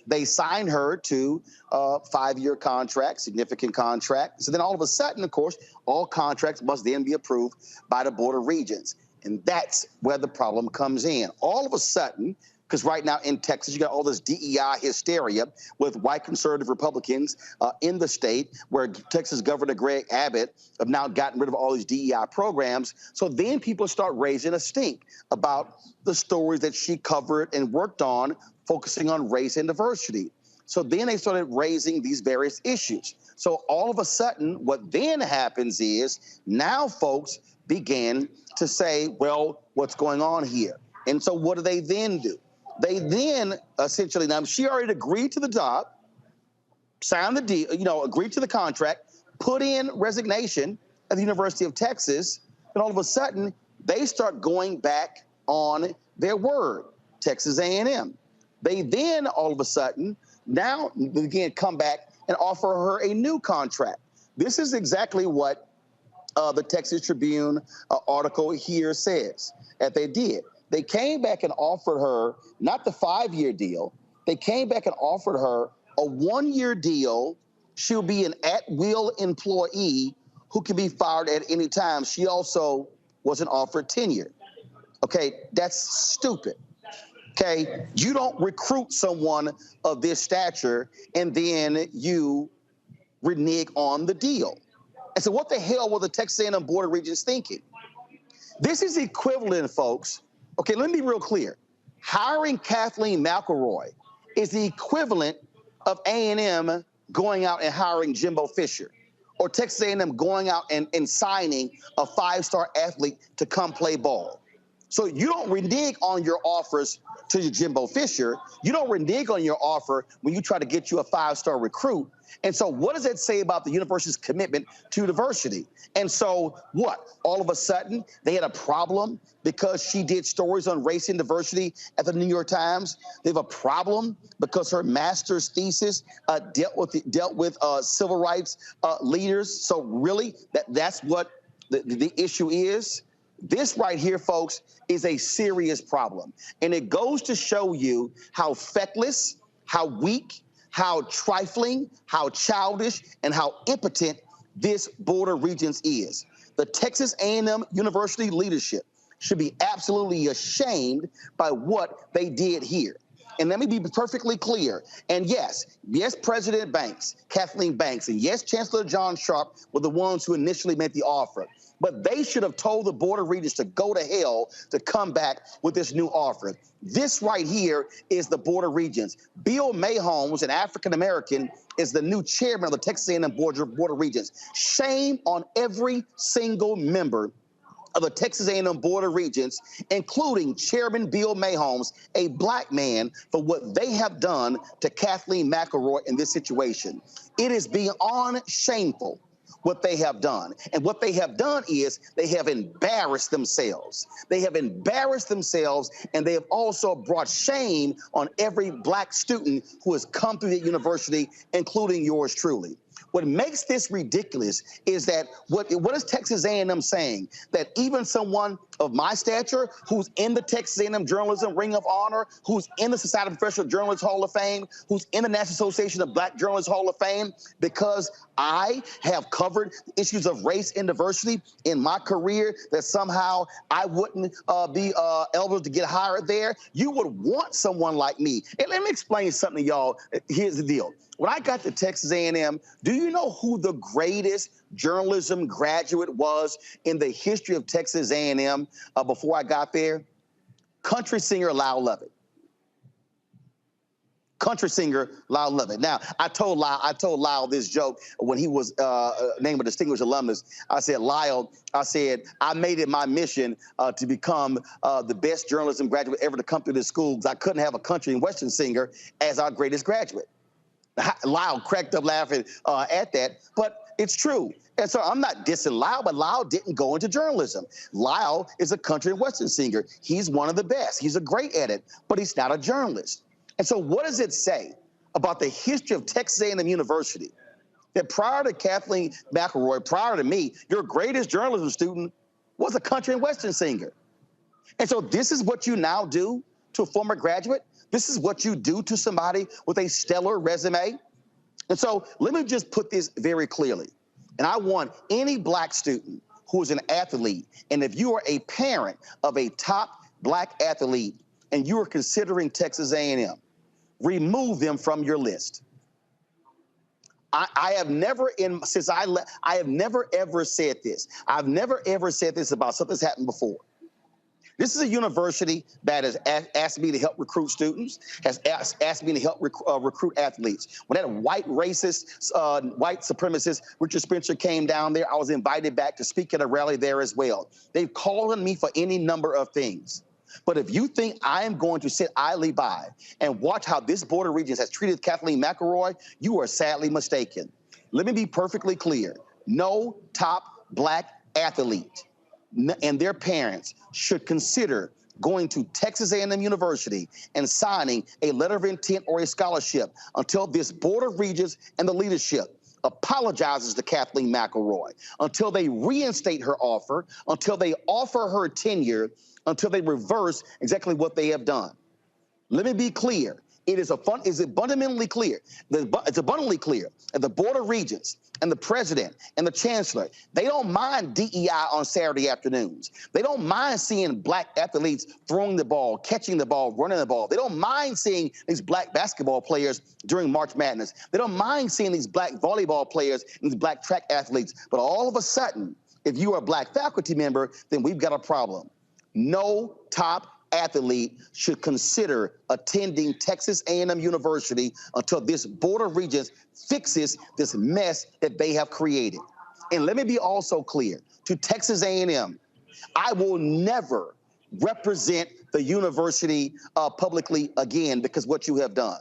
They sign her to a 5-year contract, significant contract. So then all of a sudden, of course, all contracts must then be approved by the Board of Regents. And that's where the problem comes in. All of a sudden, because right now in Texas, you got all this DEI hysteria with white conservative Republicans in the state, where Texas Governor Greg Abbott have now gotten rid of all these DEI programs. So then people start raising a stink about the stories that she covered and worked on, focusing on race and diversity. So then they started raising these various issues. So all of a sudden, what then happens is now folks began to say, well, what's going on here? And so what do they then do? They then essentially, now she already agreed to the job, signed the deal, agreed to the contract, put in resignation at the University of Texas, and all of a sudden they start going back on their word, Texas A&M. They then all of a sudden now again come back and offer her a new contract. This is exactly what the Texas Tribune article here says that they did. They came back and offered her not the 5-year deal. They came back and offered her a 1-year deal. She'll be an at-will employee who can be fired at any time. She also wasn't offered tenure. Okay, that's stupid. Okay, you don't recruit someone of this stature and then you renege on the deal. And so what the hell were the Texas A&M Board of Regents thinking? This is equivalent, folks. Okay, let me be real clear. Hiring Kathleen McElroy is the equivalent of A&M going out and hiring Jimbo Fisher, or Texas A&M going out and signing a 5-star athlete to come play ball. So you don't renege on your offers to your Jimbo Fisher. You don't renege on your offer when you try to get you a 5-star recruit. And so what does that say about the university's commitment to diversity? And so what? All of a sudden, they had a problem because she did stories on race and diversity at the New York Times. They have a problem because her master's thesis dealt with civil rights leaders. So really, that's what the issue is. This right here, folks, is a serious problem. And it goes to show you how feckless, how weak, how trifling, how childish, and how impotent this Board of Regents is. The Texas A&M University leadership should be absolutely ashamed by what they did here. And let me be perfectly clear. And yes, President Banks, Kathleen Banks, and yes, Chancellor John Sharp were the ones who initially made the offer. But they should have told the Board of Regents to go to hell to come back with this new offer. This right here is the Board of Regents. Bill Mayholmes, an African-American, is the new chairman of the Texas A&M Board of Regents. Shame on every single member of the Texas A&M Board of Regents, including Chairman Bill Mayholmes, a black man, for what they have done to Kathleen McElroy in this situation. It is beyond shameful what they have done. And what they have done is they have embarrassed themselves. They have embarrassed themselves, and they have also brought shame on every black student who has come through the university, including yours truly. What makes this ridiculous is that what is Texas A&M saying? That even someone of my stature, who's in the Texas A&M Journalism Ring of Honor, who's in the Society of Professional Journalists Hall of Fame, who's in the National Association of Black Journalists Hall of Fame, because I have covered issues of race and diversity in my career, that somehow I wouldn't be eligible to get hired there. You would want someone like me. And let me explain something to y'all. Here's the deal. When I got to Texas A&M, do you know who the greatest journalism graduate was in the history of Texas A&M before I got there? Country singer Lyle Lovett. Country singer Lyle Lovett. Now, I told Lyle this joke when he was named a distinguished alumnus. I said, Lyle, I made it my mission to become the best journalism graduate ever to come through this school, because I couldn't have a country and western singer as our greatest graduate. Lyle cracked up laughing at that, but it's true. And so I'm not dissing Lyle, but Lyle didn't go into journalism. Lyle is a country and western singer. He's one of the best. He's a great at it, but he's not a journalist. And so what does it say about the history of Texas A&M University that prior to Kathleen McElroy, prior to me, your greatest journalism student was a country and western singer? And so this is what you now do to a former graduate? This is what you do to somebody with a stellar resume? And so let me just put this very clearly. And I want any black student who is an athlete, and if you are a parent of a top black athlete and you are considering Texas A&M, remove them from your list. I have never ever said this. I've never ever said this about something that's happened before. This is a university that has asked me to help recruit students, has asked me to help recruit athletes. When that white racist, white supremacist Richard Spencer came down there, I was invited back to speak at a rally there as well. They've called on me for any number of things. But if you think I am going to sit idly by and watch how this Board of Regents has treated Kathleen McElroy, you are sadly mistaken. Let me be perfectly clear. No top black athlete and their parents should consider going to Texas A&M University and signing a letter of intent or a scholarship until this Board of Regents and the leadership apologizes to Kathleen McElroy, until they reinstate her offer, until they offer her tenure, until they reverse exactly what they have done. Let me be clear. It is abundantly clear. It's abundantly clear that the Board of Regents and the president and the chancellor, they don't mind DEI on Saturday afternoons. They don't mind seeing black athletes throwing the ball, catching the ball, running the ball. They don't mind seeing these black basketball players during March Madness. They don't mind seeing these black volleyball players and these black track athletes. But all of a sudden, if you are a black faculty member, then we've got a problem. No top athlete should consider attending Texas A&M University until this Board of Regents fixes this mess that they have created. And let me be also clear to Texas A&M, I will never represent the university publicly again because of what you have done.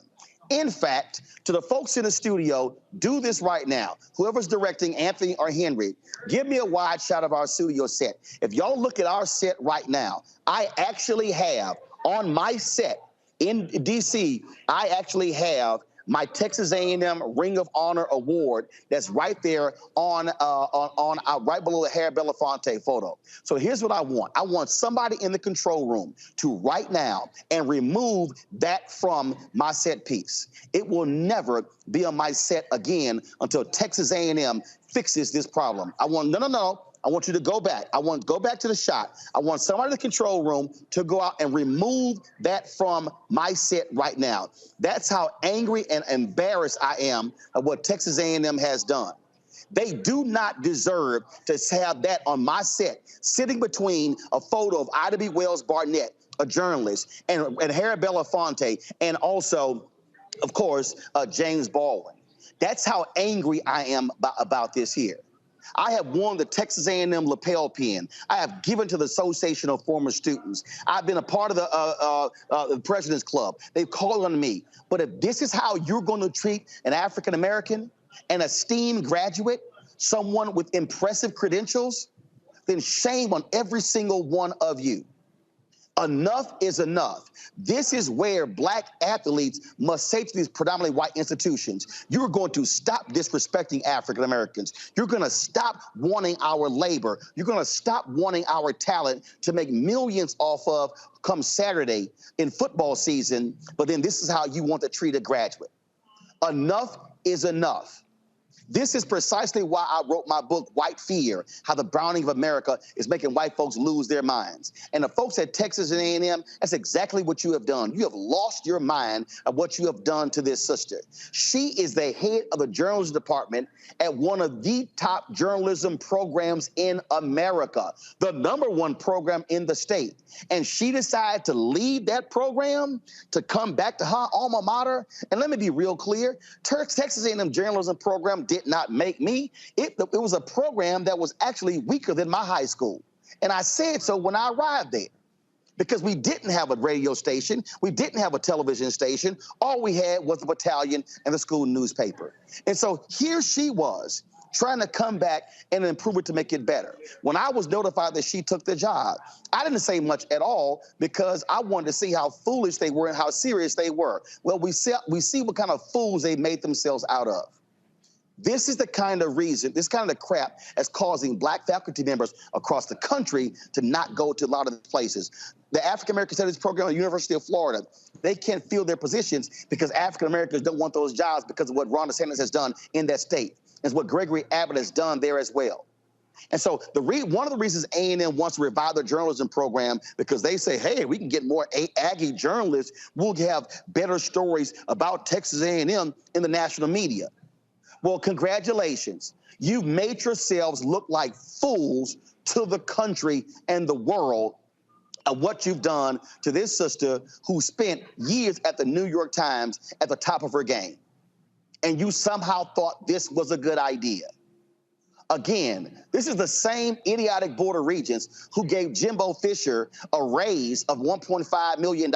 In fact, to the folks in the studio, do this right now. Whoever's directing, Anthony or Henry, give me a wide shot of our studio set. If y'all look at our set right now, I actually have on my set in DC, I actually have my Texas A&M Ring of Honor Award that's right there on right below the Harry Belafonte photo. So here's what I want. I want somebody in the control room to right now and remove that from my set piece. It will never be on my set again until Texas A&M fixes this problem. I want, no. I want you to go back. Go back to the shot. I want somebody in the control room to go out and remove that from my set right now. That's how angry and embarrassed I am of what Texas A&M has done. They do not deserve to have that on my set, sitting between a photo of Ida B. Wells Barnett, a journalist, and Harry Belafonte, and also, of course, James Baldwin. That's how angry I am about this here. I have won the Texas A&M lapel pin. I have given to the Association of Former Students. I've been a part of the President's Club. They've called on me. But if this is how you're going to treat an African-American, an esteemed graduate, someone with impressive credentials, then shame on every single one of you. Enough is enough. This is where black athletes must say to these predominantly white institutions, you're going to stop disrespecting African Americans. You're going to stop wanting our labor. You're going to stop wanting our talent to make millions off of come Saturday in football season, but then this is how you want to treat a graduate. Enough is enough. This is precisely why I wrote my book, White Fear, How the Browning of America is Making White Folks Lose Their Minds. And the folks at Texas and A&M, that's exactly what you have done. You have lost your mind of what you have done to this sister. She is the head of the journalism department at one of the top journalism programs in America, the #1 program in the state. And she decided to leave that program to come back to her alma mater. And let me be real clear, Texas A&M journalism program did not make me. It was a program that was actually weaker than my high school. And I said so when I arrived there, because we didn't have a radio station. We didn't have a television station. All we had was the battalion and the school newspaper. And so here she was trying to come back and improve it to make it better. When I was notified that she took the job, I didn't say much at all because I wanted to see how foolish they were and how serious they were. Well, we see what kind of fools they made themselves out of. This is the kind of reason, this kind of crap that's causing black faculty members across the country to not go to a lot of the places. The African American Studies program at the University of Florida, they can't fill their positions because African Americans don't want those jobs because of what Ron DeSantis has done in that state. It's what Gregory Abbott has done there as well. And so one of the reasons A&M wants to revive the journalism program, because they say, hey, we can get more Aggie journalists, we'll have better stories about Texas A&M in the national media. Well, congratulations. You've made yourselves look like fools to the country and the world of what you've done to this sister who spent years at the New York Times at the top of her game. And you somehow thought this was a good idea. Again, this is the same idiotic Board of Regents who gave Jimbo Fisher a raise of $1.5 million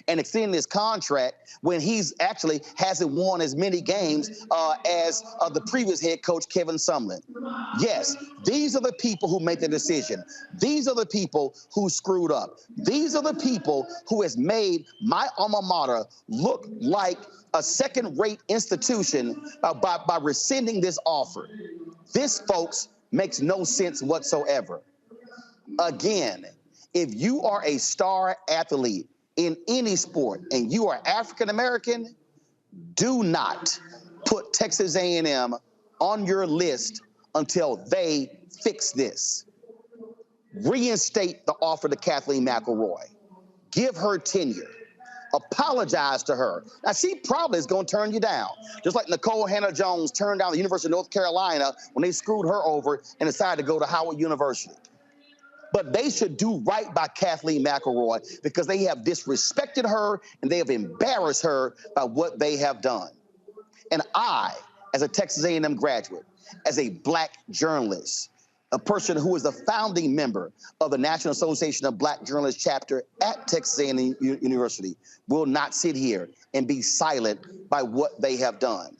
and extended his contract when he's actually hasn't won as many games as the previous head coach, Kevin Sumlin. Yes, these are the people who made the decision. These are the people who screwed up. These are the people who has made my alma mater look like a second-rate institution by rescinding this offer. This, folks, makes no sense whatsoever. Again, if you are a star athlete in any sport and you are African American, do not put Texas A&M on your list until they fix this. Reinstate the offer to Kathleen McElroy. Give her tenure. Apologize to her. Now, she probably is going to turn you down, just like Nicole Hannah-Jones turned down the University of North Carolina when they screwed her over and decided to go to Howard University. But they should do right by Kathleen McElroy because they have disrespected her and they have embarrassed her by what they have done. And I, as a Texas A&M graduate, as a Black journalist, a person who is the founding member of the National Association of Black Journalists chapter at Texas A&M University, will not sit here and be silent by what they have done.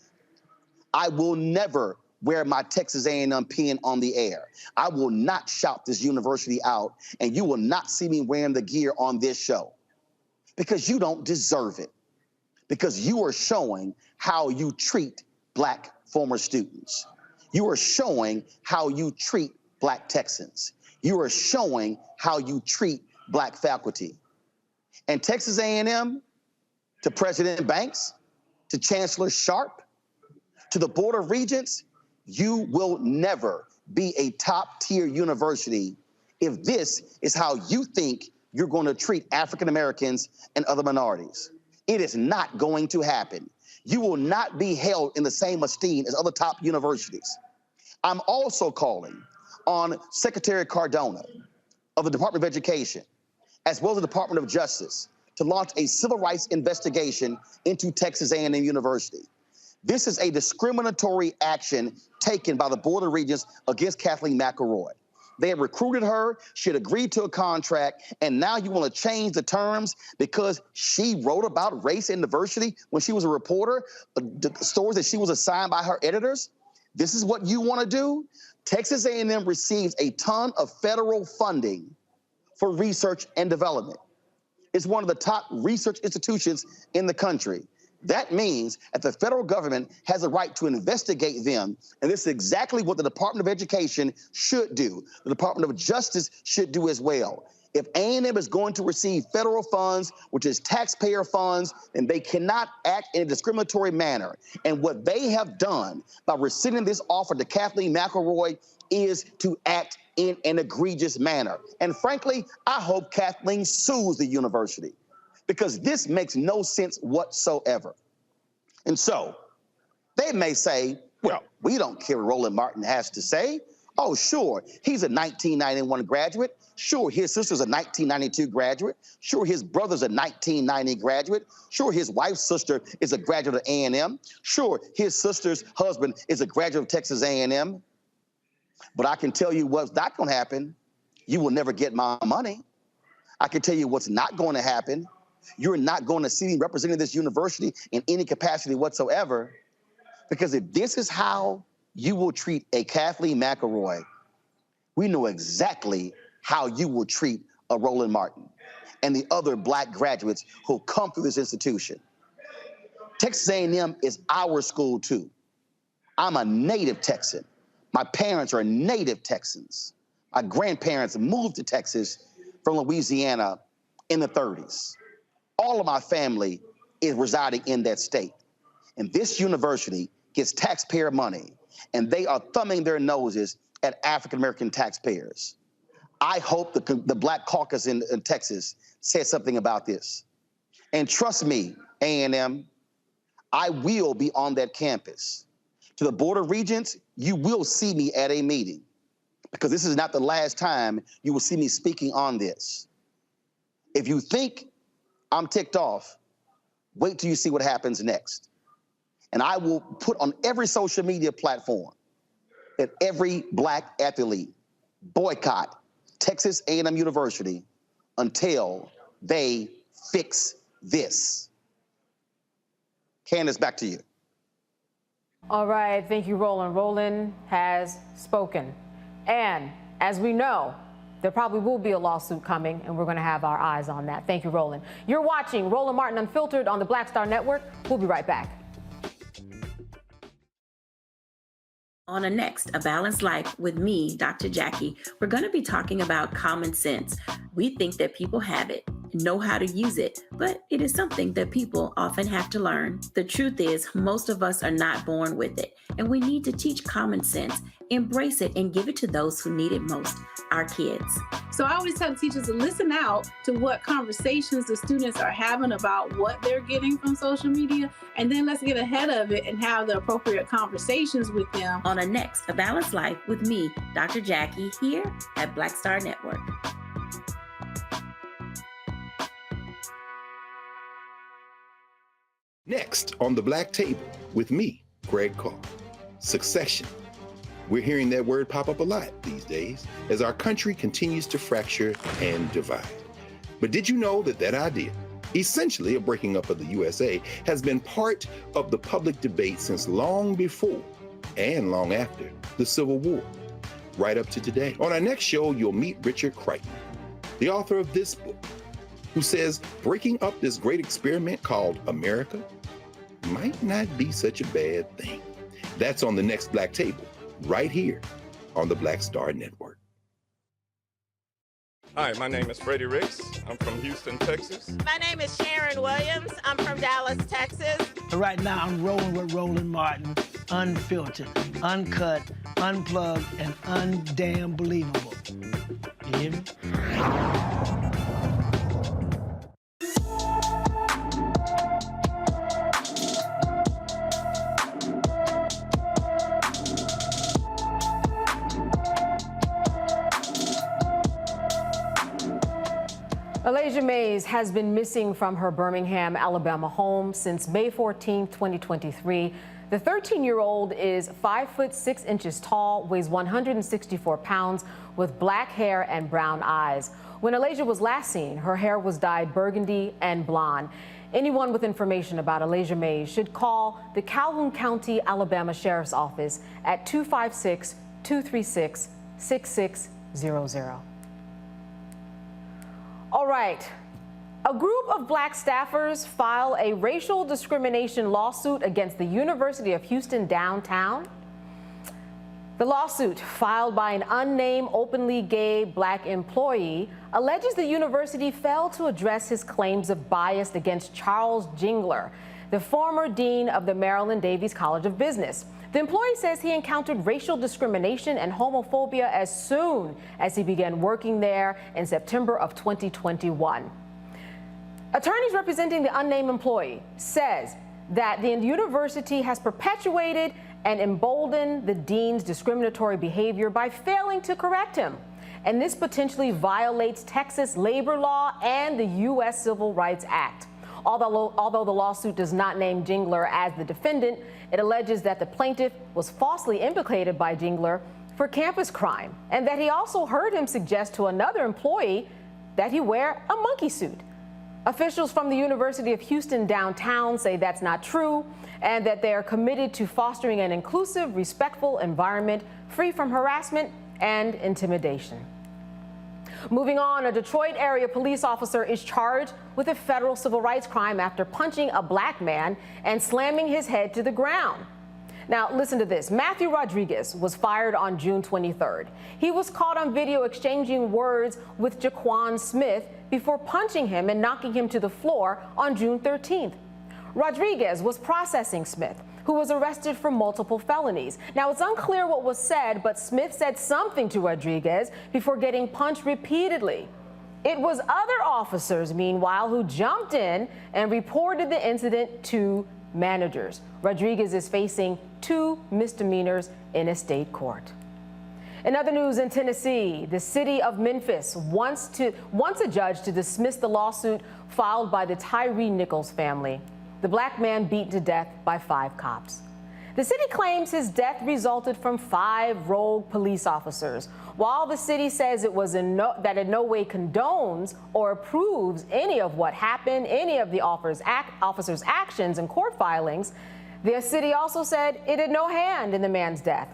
I will never wear my Texas A&M pin on the air. I will not shout this university out, and you will not see me wearing the gear on this show because you don't deserve it, because you are showing how you treat Black former students. You are showing how you treat Black Texans. You are showing how you treat Black faculty. And Texas A&M, to President Banks, to Chancellor Sharp, to the Board of Regents, you will never be a top-tier university if this is how you think you're going to treat African Americans and other minorities. It is not going to happen. You will not be held in the same esteem as other top universities. I'm also calling on Secretary Cardona of the Department of Education, as well as the Department of Justice, to launch a civil rights investigation into Texas A&M University. This is a discriminatory action taken by the Board of Regents against Kathleen McElroy. They had recruited her, she had agreed to a contract, and now you want to change the terms because she wrote about race and diversity when she was a reporter, the stories that she was assigned by her editors? This is what you want to do? Texas A&M receives a ton of federal funding for research and development. It's one of the top research institutions in the country. That means that the federal government has a right to investigate them, and this is exactly what the Department of Education should do. The Department of Justice should do as well. If A&M is going to receive federal funds, which is taxpayer funds, then they cannot act in a discriminatory manner. And what they have done by rescinding this offer to Kathleen McElroy is to act in an egregious manner. And frankly, I hope Kathleen sues the university, because this makes no sense whatsoever. And so they may say, well, we don't care what Roland Martin has to say. Oh, sure, he's a 1991 graduate. Sure, his sister's a 1992 graduate. Sure, his brother's a 1990 graduate. Sure, his wife's sister is a graduate of A&M. Sure, his sister's husband is a graduate of Texas A&M. But I can tell you what's not going to happen. You will never get my money. I can tell you what's not going to happen. You're not going to see me representing this university in any capacity whatsoever, because if this is how you will treat a Kathleen McElroy, we know exactly how you will treat a Roland Martin and the other Black graduates who come through this institution. Texas A&M is our school too. I'm a native Texan. My parents are native Texans. My grandparents moved to Texas from Louisiana in the 30s. All of my family is residing in that state. And this university gets taxpayer money, and they are thumbing their noses at African-American taxpayers. I hope the Black Caucus in Texas says something about this. And trust me, A&M, I will be on that campus. To the Board of Regents, you will see me at a meeting, because this is not the last time you will see me speaking on this. If you think I'm ticked off, wait till you see what happens next. And I will put on every social media platform that every Black athlete boycott Texas A&M University until they fix this. Candace, back to you. All right, thank you, Roland. Roland has spoken. And as we know, there probably will be a lawsuit coming, and we're going to have our eyes on that. Thank you, Roland. You're watching Roland Martin Unfiltered on the Black Star Network. We'll be right back. On a next, A Balanced Life with me, Dr. Jackie, we're going to be talking about common sense. We think that people have it, know how to use it, but it is something that people often have to learn. The truth is, most of us are not born with it, and we need to teach common sense, embrace it, and give it to those who need it most, our kids. So I always tell the teachers to listen out to what conversations the students are having about what they're getting from social media, and then let's get ahead of it and have the appropriate conversations with them. On a next, A Balanced Life with me, Dr. Jackie, here at Black Star Network. Next on the Black Table with me, Greg Carr. Succession. We're hearing that word pop up a lot these days as our country continues to fracture and divide. But did you know that that idea, essentially a breaking up of the USA, has been part of the public debate since long before and long after the Civil War, right up to today? On our next show, you'll meet Richard Crichton, the author of this book, who says breaking up this great experiment called America might not be such a bad thing. That's on the next Black Table, right here on the Black Star Network. Hi, my name is Freddie Ricks. I'm from Houston, Texas. My name is Sharon Williams. I'm from Dallas, Texas. Right now, I'm rolling with Roland Martin, unfiltered, uncut, unplugged, and undamn believable. You hear me? Alaysia Mays has been missing from her Birmingham, Alabama home since May 14, 2023. The 13-year-old is 5 foot 6 inches tall, weighs 164 pounds, with black hair and brown eyes. When Alaysia was last seen, her hair was dyed burgundy and blonde. Anyone with information about Alaysia Mays should call the Calhoun County, Alabama Sheriff's Office at 256-236-6600. All right. A group of black staffers file a racial discrimination lawsuit against the University of Houston downtown. The lawsuit, filed by an unnamed openly gay black employee, alleges the university failed to address his claims of bias against Charles Jingler, the former dean of the Maryland Davies College of Business. The employee says he encountered racial discrimination and homophobia as soon as he began working there in September of 2021. Attorneys representing the unnamed employee says that the university has perpetuated and emboldened the dean's discriminatory behavior by failing to correct him. And this potentially violates Texas labor law and the U.S. Civil Rights Act. Although the lawsuit does not name Jingler as the defendant, it alleges that the plaintiff was falsely implicated by Jingler for campus crime and that he also heard him suggest to another employee that he wear a monkey suit. Officials from the University of Houston downtown say that's not true and that they are committed to fostering an inclusive, respectful environment free from harassment and intimidation. Moving on, a Detroit area police officer is charged with a federal civil rights crime after punching a black man and slamming his head to the ground. Now, listen to this. Matthew Rodriguez was fired on June 23rd. He was caught on video exchanging words with Jaquan Smith before punching him and knocking him to the floor on June 13th. Rodriguez was processing Smith, who was arrested for multiple felonies. Now, it's unclear what was said, but Smith said something to Rodriguez before getting punched repeatedly. It was other officers, meanwhile, who jumped in and reported the incident to managers. Rodriguez is facing 2 misdemeanors in a state court. In other news, in Tennessee, the city of Memphis wants a judge to dismiss the lawsuit filed by the Tyree Nichols family. The black man beaten to death by 5 cops. The city claims his death resulted from 5 rogue police officers, while the city says it was that in no way condones or approves any of what happened, any of the officers' actions and court filings. The city also said it had no hand in the man's death.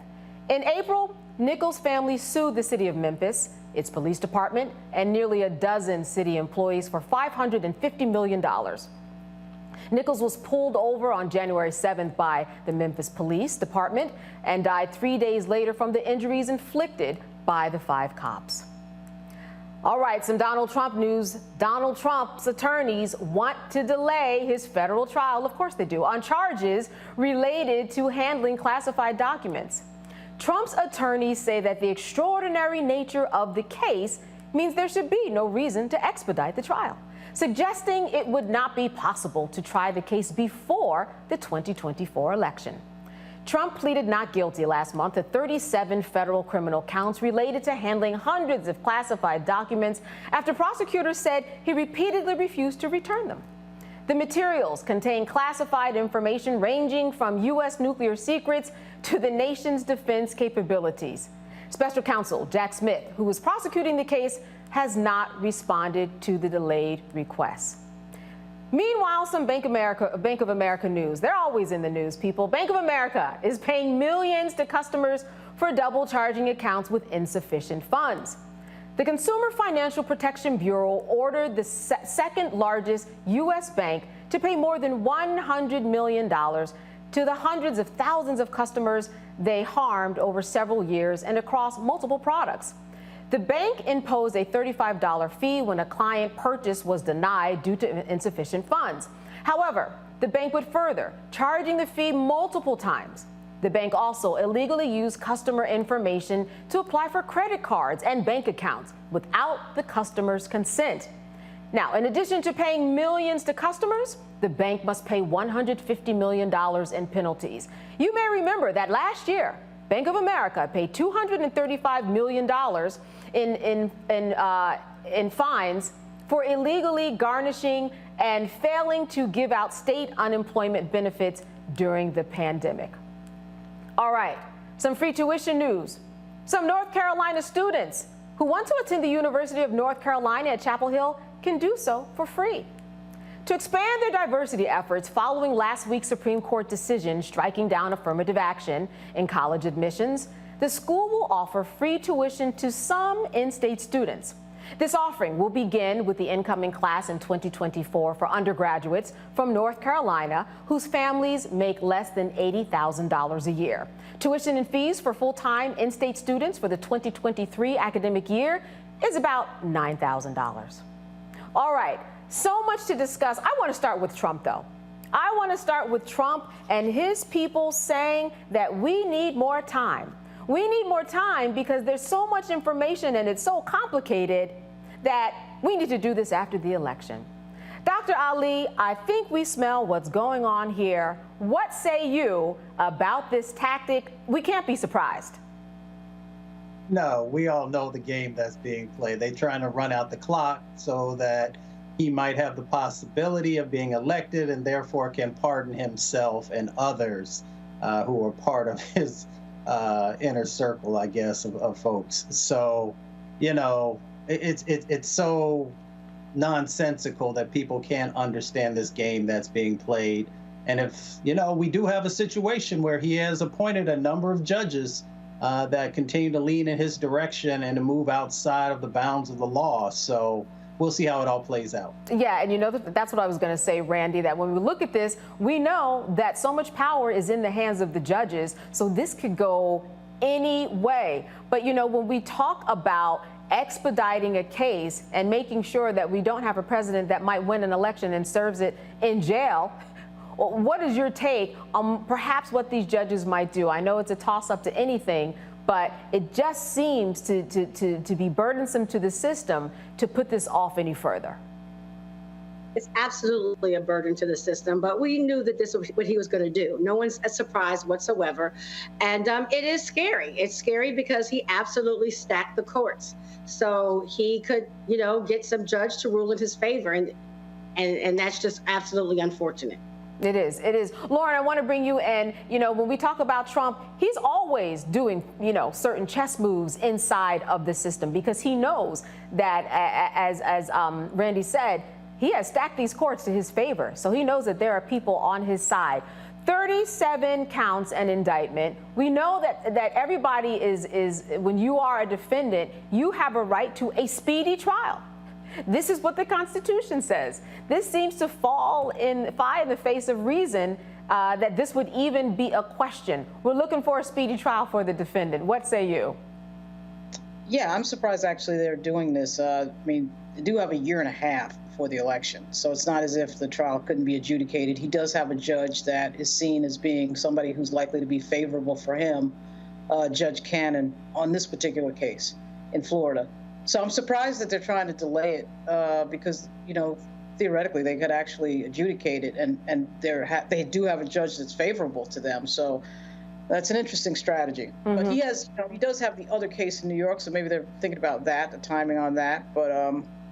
In April, Nichols' family sued the city of Memphis, its police department, and nearly a dozen city employees for $550 million. Nichols was pulled over on January 7th by the Memphis Police Department and died 3 days later from the injuries inflicted by the 5 cops. All right, some Donald Trump news. Donald Trump's attorneys want to delay his federal trial, of course they do, on charges related to handling classified documents. Trump's attorneys say that the extraordinary nature of the case means there should be no reason to expedite the trial, suggesting it would not be possible to try the case before the 2024 election. Trump pleaded not guilty last month to 37 federal criminal counts related to handling hundreds of classified documents after prosecutors said he repeatedly refused to return them. The materials contain classified information ranging from U.S. nuclear secrets to the nation's defense capabilities. Special counsel Jack Smith, who was prosecuting the case, has not responded to the delayed requests. Meanwhile, some Bank of America news. They're always in the news, people. Bank of America is paying millions to customers for double charging accounts with insufficient funds. The Consumer Financial Protection Bureau ordered the second largest U.S. bank to pay more than $100 million to the hundreds of thousands of customers they harmed over several years and across multiple products. The bank imposed a $35 fee when a client purchase was denied due to insufficient funds. However, the bank went further, charging the fee multiple times. The bank also illegally used customer information to apply for credit cards and bank accounts without the customer's consent. Now, in addition to paying millions to customers, the bank must pay $150 million in penalties. You may remember that last year, Bank of America paid $235 million in fines for illegally garnishing and failing to give out state unemployment benefits during the pandemic. All right, some free tuition news. Some North Carolina students who want to attend the University of North Carolina at Chapel Hill can do so for free. To expand their diversity efforts following last week's Supreme Court decision striking down affirmative action in college admissions, the school will offer free tuition to some in-state students. This offering will begin with the incoming class in 2024 for undergraduates from North Carolina whose families make less than $80,000 a year. Tuition and fees for full-time in-state students for the 2023 academic year is about $9,000. All right. So much to discuss. I want to start with Trump, though. I want to start with Trump and his people saying that we need more time. We need more time because there's so much information and it's so complicated that we need to do this after the election. Dr. Ali, I think we smell what's going on here. What say you about this tactic? We can't be surprised. No, we all know the game that's being played. They're trying to run out the clock so that he might have the possibility of being elected and therefore can pardon himself and others who are part of his inner circle, I guess, of folks. So, you know, it's so nonsensical that people can't understand this game that's being played. And if, you know, we do have a situation where he has appointed a number of judges that continue to lean in his direction and to move outside of the bounds of the law. So we'll see how it all plays out. Yeah, and you know, that's what I was going to say, Randy, that when we look at this, we know that so much power is in the hands of the judges, so this could go any way. But, you know, when we talk about expediting a case and making sure that we don't have a president that might win an election and serves it in jail, what is your take on perhaps what these judges might do? I know it's a toss-up to anything, but it just seems to be burdensome to the system to put this off any further. It's absolutely a burden to the system, but we knew that this was what he was going to do. No one's surprised whatsoever. And it is scary. It's scary because he absolutely stacked the courts. So he could, you know, get some judge to rule in his favor. And that's just absolutely unfortunate. It is. It is. Lauren, I want to bring you in. You know, when we talk about Trump, he's always doing, you know, certain chess moves inside of the system because he knows that, as Randy said, he has stacked these courts to his favor. So he knows that there are people on his side. 37 counts and indictment. We know that everybody is when you are a defendant, you have a right to a speedy trial. This is what the Constitution says. This seems to fly in the face of reason that this would even be a question. We're looking for a speedy trial for the defendant. What say you? Yeah, I'm surprised actually they're doing this. I mean, they do have a year and a half before the election, so it's not as if the trial couldn't be adjudicated. He does have a judge that is seen as being somebody who's likely to be favorable for him, Judge Cannon, on this particular case in Florida. So I'm surprised that they're trying to delay it because, you know, theoretically they could actually adjudicate it, and they do have a judge that's favorable to them. So that's an interesting strategy. But he has, he does have the other case in New York, so maybe they're thinking about that, the timing on that. But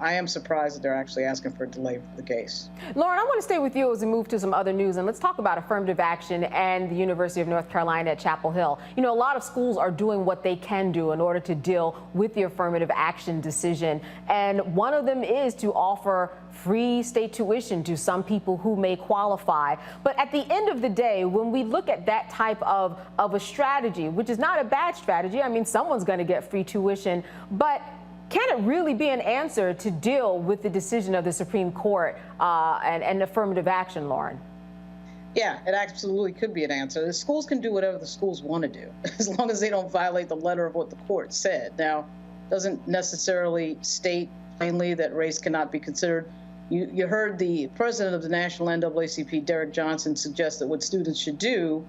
I am surprised that they're actually asking for a delay for the case. Lauren, I want to stay with you as we move to some other news, and let's talk about affirmative action and the University of North Carolina at Chapel Hill. You know, a lot of schools are doing what they can do in order to deal with the affirmative action decision, and one of them is to offer free state tuition to some people who may qualify. But at the end of the day, when we look at that type of a strategy, which is not a bad strategy, I mean, someone's going to get free tuition, but can it really be an answer to deal with the decision of the Supreme Court and affirmative action, Lauren? Yeah, it absolutely could be an answer. The schools can do whatever the schools want to do, as long as they don't violate the letter of what the court said. Now, doesn't necessarily state plainly that race cannot be considered. You heard the president of the National NAACP, Derek Johnson, suggest that what students should do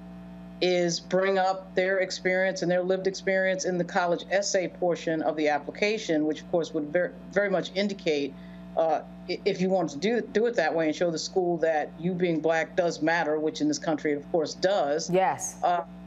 is bring up their experience and their lived experience in the college essay portion of the application, which of course would very much indicate if you want to do it that way and show the school that you being Black does matter, which in this country of course does. Yes.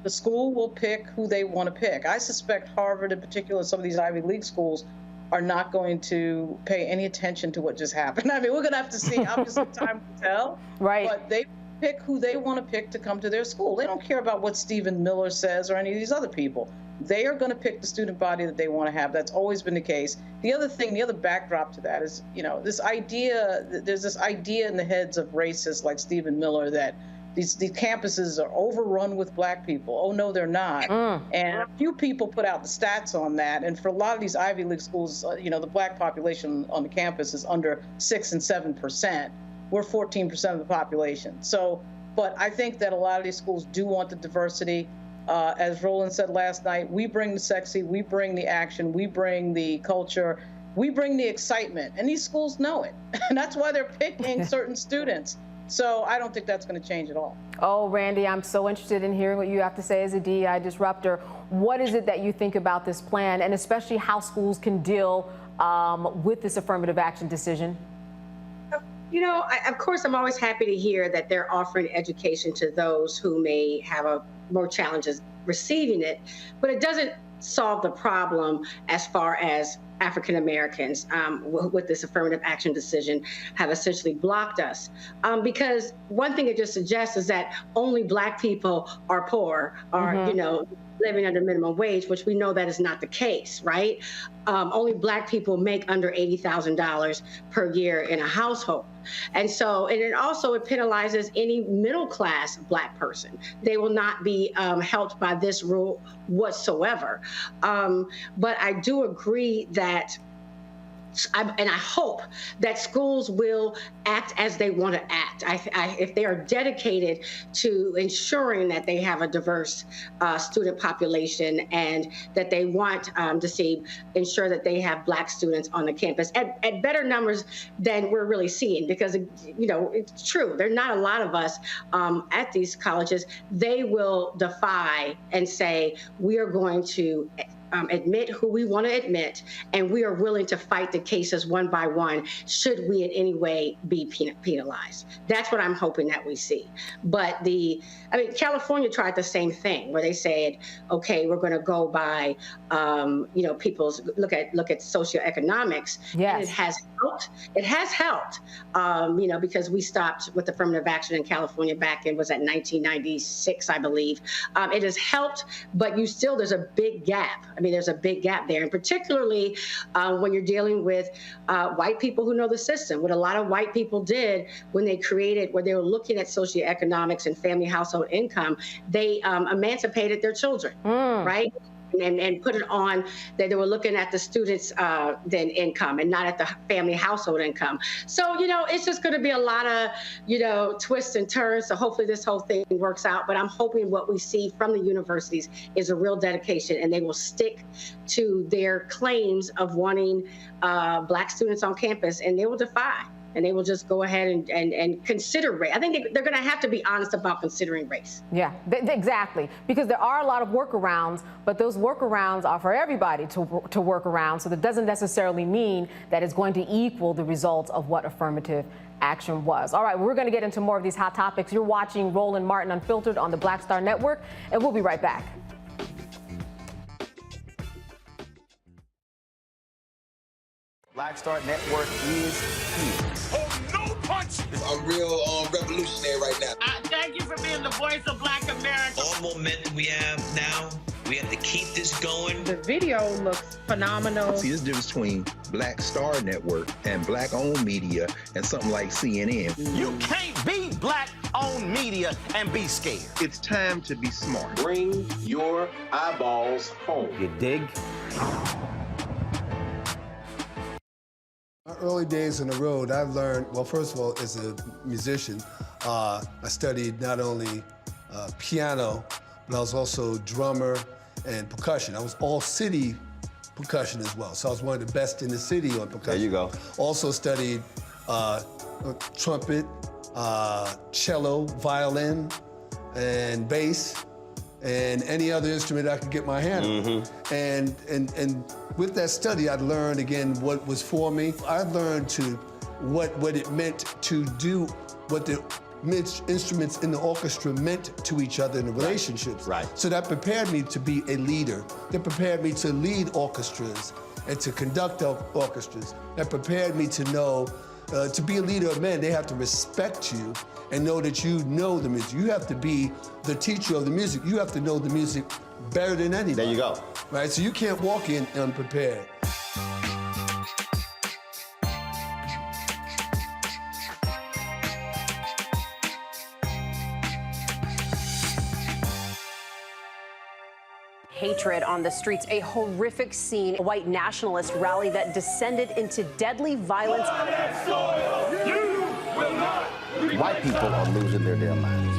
The school will pick who they want to pick. I suspect Harvard in particular, some of these Ivy League schools, are not going to pay any attention to what just happened. I mean, we're going to have to see. Obviously, time will tell. Right. But they pick who they want to pick to come to their school. They don't care about what Stephen Miller says or any of these other people. They are going to pick the student body that they want to have. That's always been the case. The other thing, the other backdrop to that is, you know, this idea, there's this idea in the heads of racists like Stephen Miller that these campuses are overrun with Black people. Oh, no, they're not. And a few people put out the stats on that. And for a lot of these Ivy League schools, you know, the Black population on the campus is under 6 and 7%. We're 14% of the population. So, but I think that a lot of these schools do want the diversity. As Roland said last night, we bring the sexy, we bring the action, we bring the culture, we bring the excitement. And these schools know it. And that's why they're picking certain students. So I don't think that's going to change at all. Oh, Randy, I'm so interested in hearing what you have to say as a DEI disruptor. What is it that you think about this plan, and especially how schools can deal with this affirmative action decision? You know, of course, I'm always happy to hear that they're offering education to those who may have more challenges receiving it, but it doesn't solve the problem as far as African Americans with this affirmative action decision have essentially blocked us. Because one thing it just suggests is that only Black people are poor, or, you know, living under minimum wage, which we know that is not the case, right? Only Black people make under $80,000 per year in a household. And so, and it also, it penalizes any middle class Black person. They will not be helped by this rule whatsoever. But I do agree that and I hope that schools will act as they want to act. If they are dedicated to ensuring that they have a diverse student population and that they want to ensure that they have Black students on the campus at better numbers than we're really seeing, because, you know, it's true. There are not a lot of us at these colleges. They will defy and say, we are going to admit who we want to admit, and we are willing to fight the cases one by one should we in any way be penalized. That's what I'm hoping that we see. But California tried the same thing, where they said, okay, we're going to go by, you know, people's look at socioeconomics. Yes. And it has helped. It has helped, you know, because we stopped with affirmative action in California back in, was that 1996, I believe. It has helped, but there's a big gap. I mean, there's a big gap there, and particularly when you're dealing with white people who know the system. What a lot of white people did when they were looking at socioeconomics and family household income, they emancipated their children, right? and put it on that they were looking at the students' then income and not at the family household income. So, it's just going to be a lot of, twists and turns. So hopefully this whole thing works out. But I'm hoping what we see from the universities is a real dedication, and they will stick to their claims of wanting Black students on campus, and they will defy. And they will just go ahead and consider race. I think they're going to have to be honest about considering race. Yeah, exactly. Because there are a lot of workarounds, but those workarounds are for everybody to work around. So that doesn't necessarily mean that it's going to equal the results of what affirmative action was. All right, we're going to get into more of these hot topics. You're watching Roland Martin Unfiltered on the Black Star Network, and we'll be right back. Black Star Network is here. Oh, no punch! I'm real revolutionary right now. Thank you for being the voice of Black America. All momentum we have now, we have to keep this going. The video looks phenomenal. See, there's a difference between Black Star Network and Black-owned media and something like CNN. You can't be Black-owned media and be scared. It's time to be smart. Bring your eyeballs home. You dig? My early days on the road, I learned, well, first of all, as a musician, I studied not only piano, but I was also drummer and percussion. I was all city percussion as well. So I was one of the best in the city on percussion. There you go. Also studied trumpet, cello, violin, and bass, and any other instrument I could get my hand on. And with that study, I learned again what was for me. I learned what it meant to do what the instruments in the orchestra meant to each other in the relationships. Right. So that prepared me to be a leader. That prepared me to lead orchestras and to conduct orchestras. That prepared me to know, to be a leader of men, they have to respect you and know that you know the music. You have to be the teacher of the music. You have to know the music better than anybody. There you go. Right, so you can't walk in unprepared. Hatred on the streets, a horrific scene, a white nationalist rally that descended into deadly violence. White people are losing their damn minds.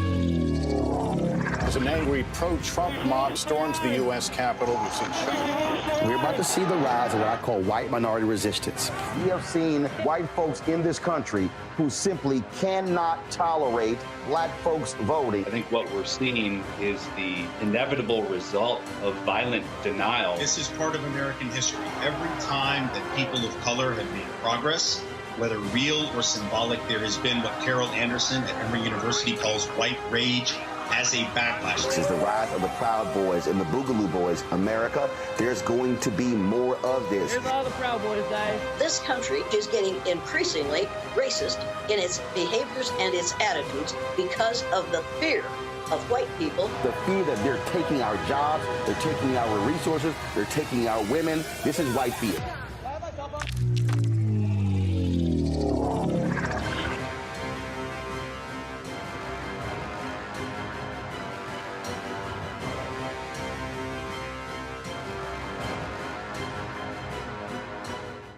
As an angry pro-Trump mob storms the U.S. Capitol, we've seen shooting. We're about to see the rise of what I call white minority resistance. We have seen white folks in this country who simply cannot tolerate Black folks voting. I think what we're seeing is the inevitable result of violent denial. This is part of American history. Every time that people of color have made progress, whether real or symbolic, there has been what Carol Anderson at Emory University calls white rage as a backlash. This is the rise of the Proud Boys and the Boogaloo Boys. America, there's going to be more of this. Here's all the Proud Boys, guys. This country is getting increasingly racist in its behaviors and its attitudes because of the fear of white people. The fear that they're taking our jobs, they're taking our resources, they're taking our women. This is white fear.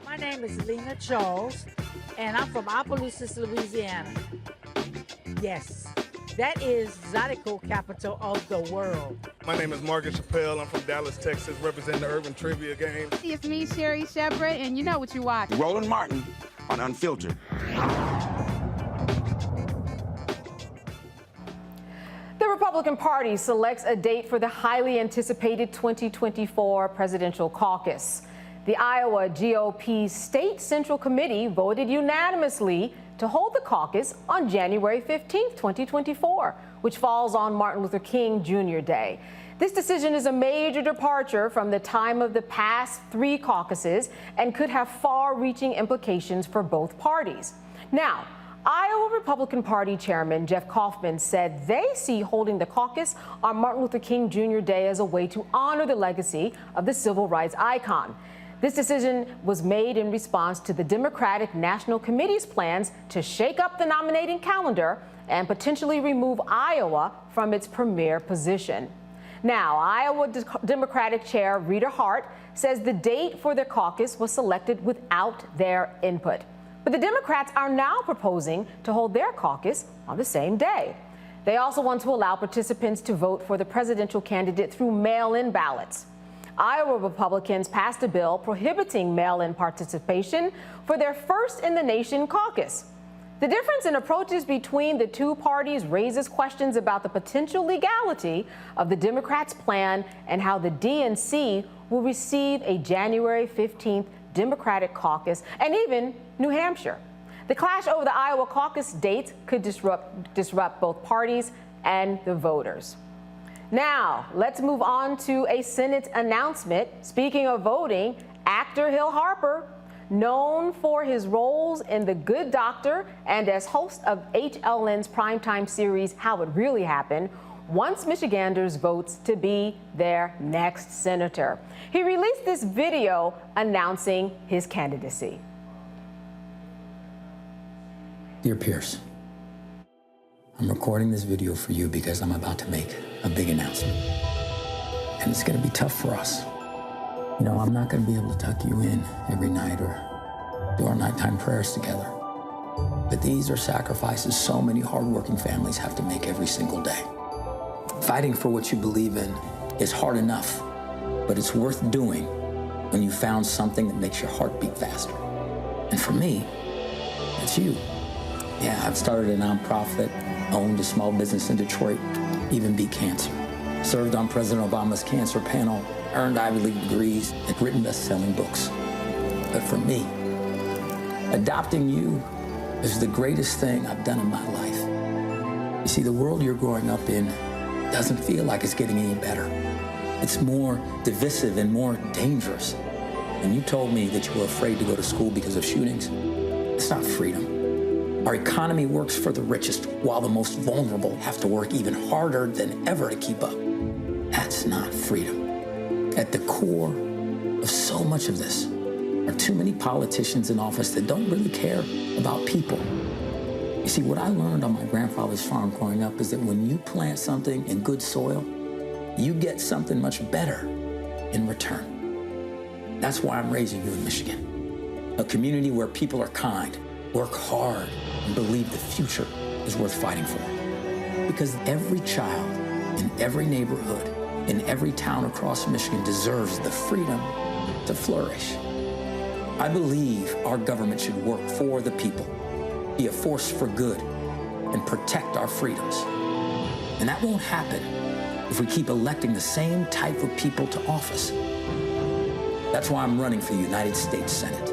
My name is Lena Charles, and I'm from Opelousas, Louisiana. Yes, that is Zydeco capital of the world. My name is Margaret Chappelle. I'm from Dallas, Texas, representing the Urban Trivia Game. It's me, Sherry Shepard, and you know what you watch. Roland Martin on Unfiltered. The Republican Party selects a date for the highly anticipated 2024 presidential caucus. The Iowa GOP State Central Committee voted unanimously to hold the caucus on January 15, 2024, which falls on Martin Luther King Jr. Day. This decision is a major departure from the time of the past 3 caucuses and could have far-reaching implications for both parties. Now, Iowa Republican Party Chairman Jeff Kaufman said they see holding the caucus on Martin Luther King Jr. Day as a way to honor the legacy of the civil rights icon. This decision was made in response to the Democratic National Committee's plans to shake up the nominating calendar and potentially remove Iowa from its premier position. Now, Iowa Democratic Chair Rita Hart says the date for their caucus was selected without their input. But the Democrats are now proposing to hold their caucus on the same day. They also want to allow participants to vote for the presidential candidate through mail-in ballots. Iowa Republicans passed a bill prohibiting mail-in participation for their first-in-the-nation caucus. The difference in approaches between the two parties raises questions about the potential legality of the Democrats' plan and how the DNC will receive a January 15th Democratic caucus and even New Hampshire. The clash over the Iowa caucus dates could disrupt both parties and the voters. Now, let's move on to a Senate announcement. Speaking of voting, actor Hill Harper, known for his roles in The Good Doctor and as host of HLN's primetime series How It Really Happened, wants Michiganders' votes to be their next senator. He released this video announcing his candidacy. Dear Pierce, I'm recording this video for you because I'm about to make a big announcement. And it's gonna be tough for us. You know, I'm not gonna be able to tuck you in every night or do our nighttime prayers together. But these are sacrifices so many hardworking families have to make every single day. Fighting for what you believe in is hard enough, but it's worth doing when you found something that makes your heart beat faster. And for me, it's you. Yeah, I've started a nonprofit, owned a small business in Detroit, even beat cancer. Served on President Obama's cancer panel, earned Ivy League degrees, and written best-selling books. But for me, adopting you is the greatest thing I've done in my life. You see, the world you're growing up in doesn't feel like it's getting any better. It's more divisive and more dangerous. And you told me that you were afraid to go to school because of shootings. It's not freedom. Our economy works for the richest, while the most vulnerable have to work even harder than ever to keep up. That's not freedom. At the core of so much of this are too many politicians in office that don't really care about people. You see, what I learned on my grandfather's farm growing up is that when you plant something in good soil, you get something much better in return. That's why I'm raising you in Michigan. A community where people are kind, work hard, and believe the future is worth fighting for. Because every child in every neighborhood, in every town across Michigan deserves the freedom to flourish. I believe our government should work for the people, be a force for good, and protect our freedoms. And that won't happen if we keep electing the same type of people to office. That's why I'm running for the United States Senate,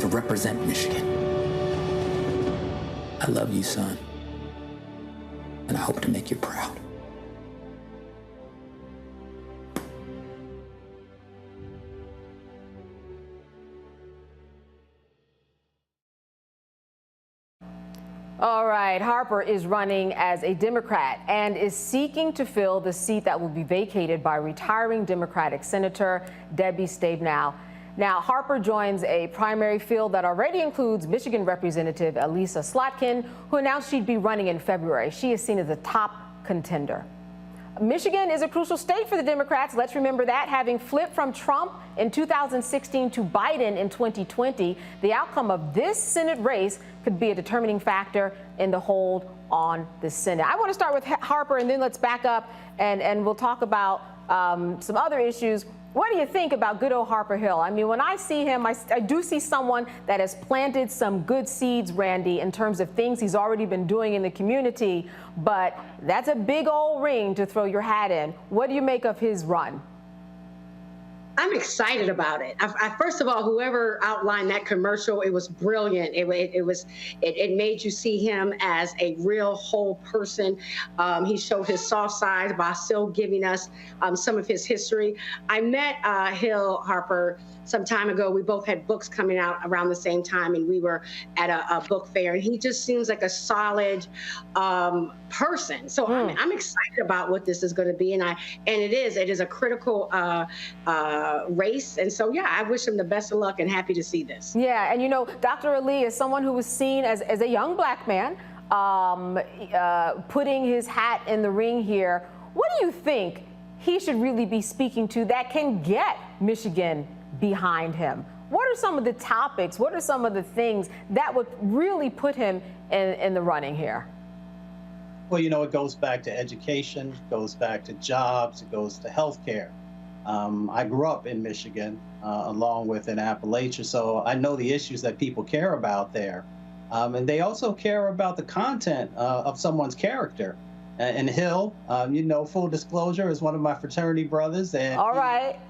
to represent Michigan. I love you, son, and I hope to make you proud. All right, Harper is running as a Democrat and is seeking to fill the seat that will be vacated by retiring Democratic Senator Debbie Stabenow. Now, Harper joins a primary field that already includes Michigan Representative Elisa Slotkin, who announced she'd be running in February. She is seen as a top contender. Michigan is a crucial state for the Democrats. Let's remember that, having flipped from Trump in 2016 to Biden in 2020. The outcome of this Senate race could be a determining factor in the hold on the Senate. I want to start with Harper, and then let's back up and we'll talk about some other issues. What do you think about good old Harper Hill? I mean, when I see him, I do see someone that has planted some good seeds, Randy, in terms of things he's already been doing in the community. But that's a big old ring to throw your hat in. What do you make of his run? I'm excited about it. First of all, whoever outlined that commercial, it was brilliant. It made you see him as a real whole person. He showed his soft side by still giving us some of his history. I met Hill Harper some time ago. We both had books coming out around the same time, and we were at a book fair. And he just seems like a solid person. So I'm excited about what this is going to be, and it is a critical race. And so, yeah, I wish him the best of luck and happy to see this. Yeah, and you know, Dr. Ali is someone who was seen as a young black man putting his hat in the ring here. What do you think he should really be speaking to that can get Michigan behind him? What are some of the topics? What are some of the things that would really put him in the running here? Well, you know, it goes back to education, it goes back to jobs, it goes to healthcare. I grew up in Michigan, along with in Appalachia, so I know the issues that people care about there. And they also care about the content of someone's character. And Hill, you know, full disclosure, is one of my fraternity brothers. And all right.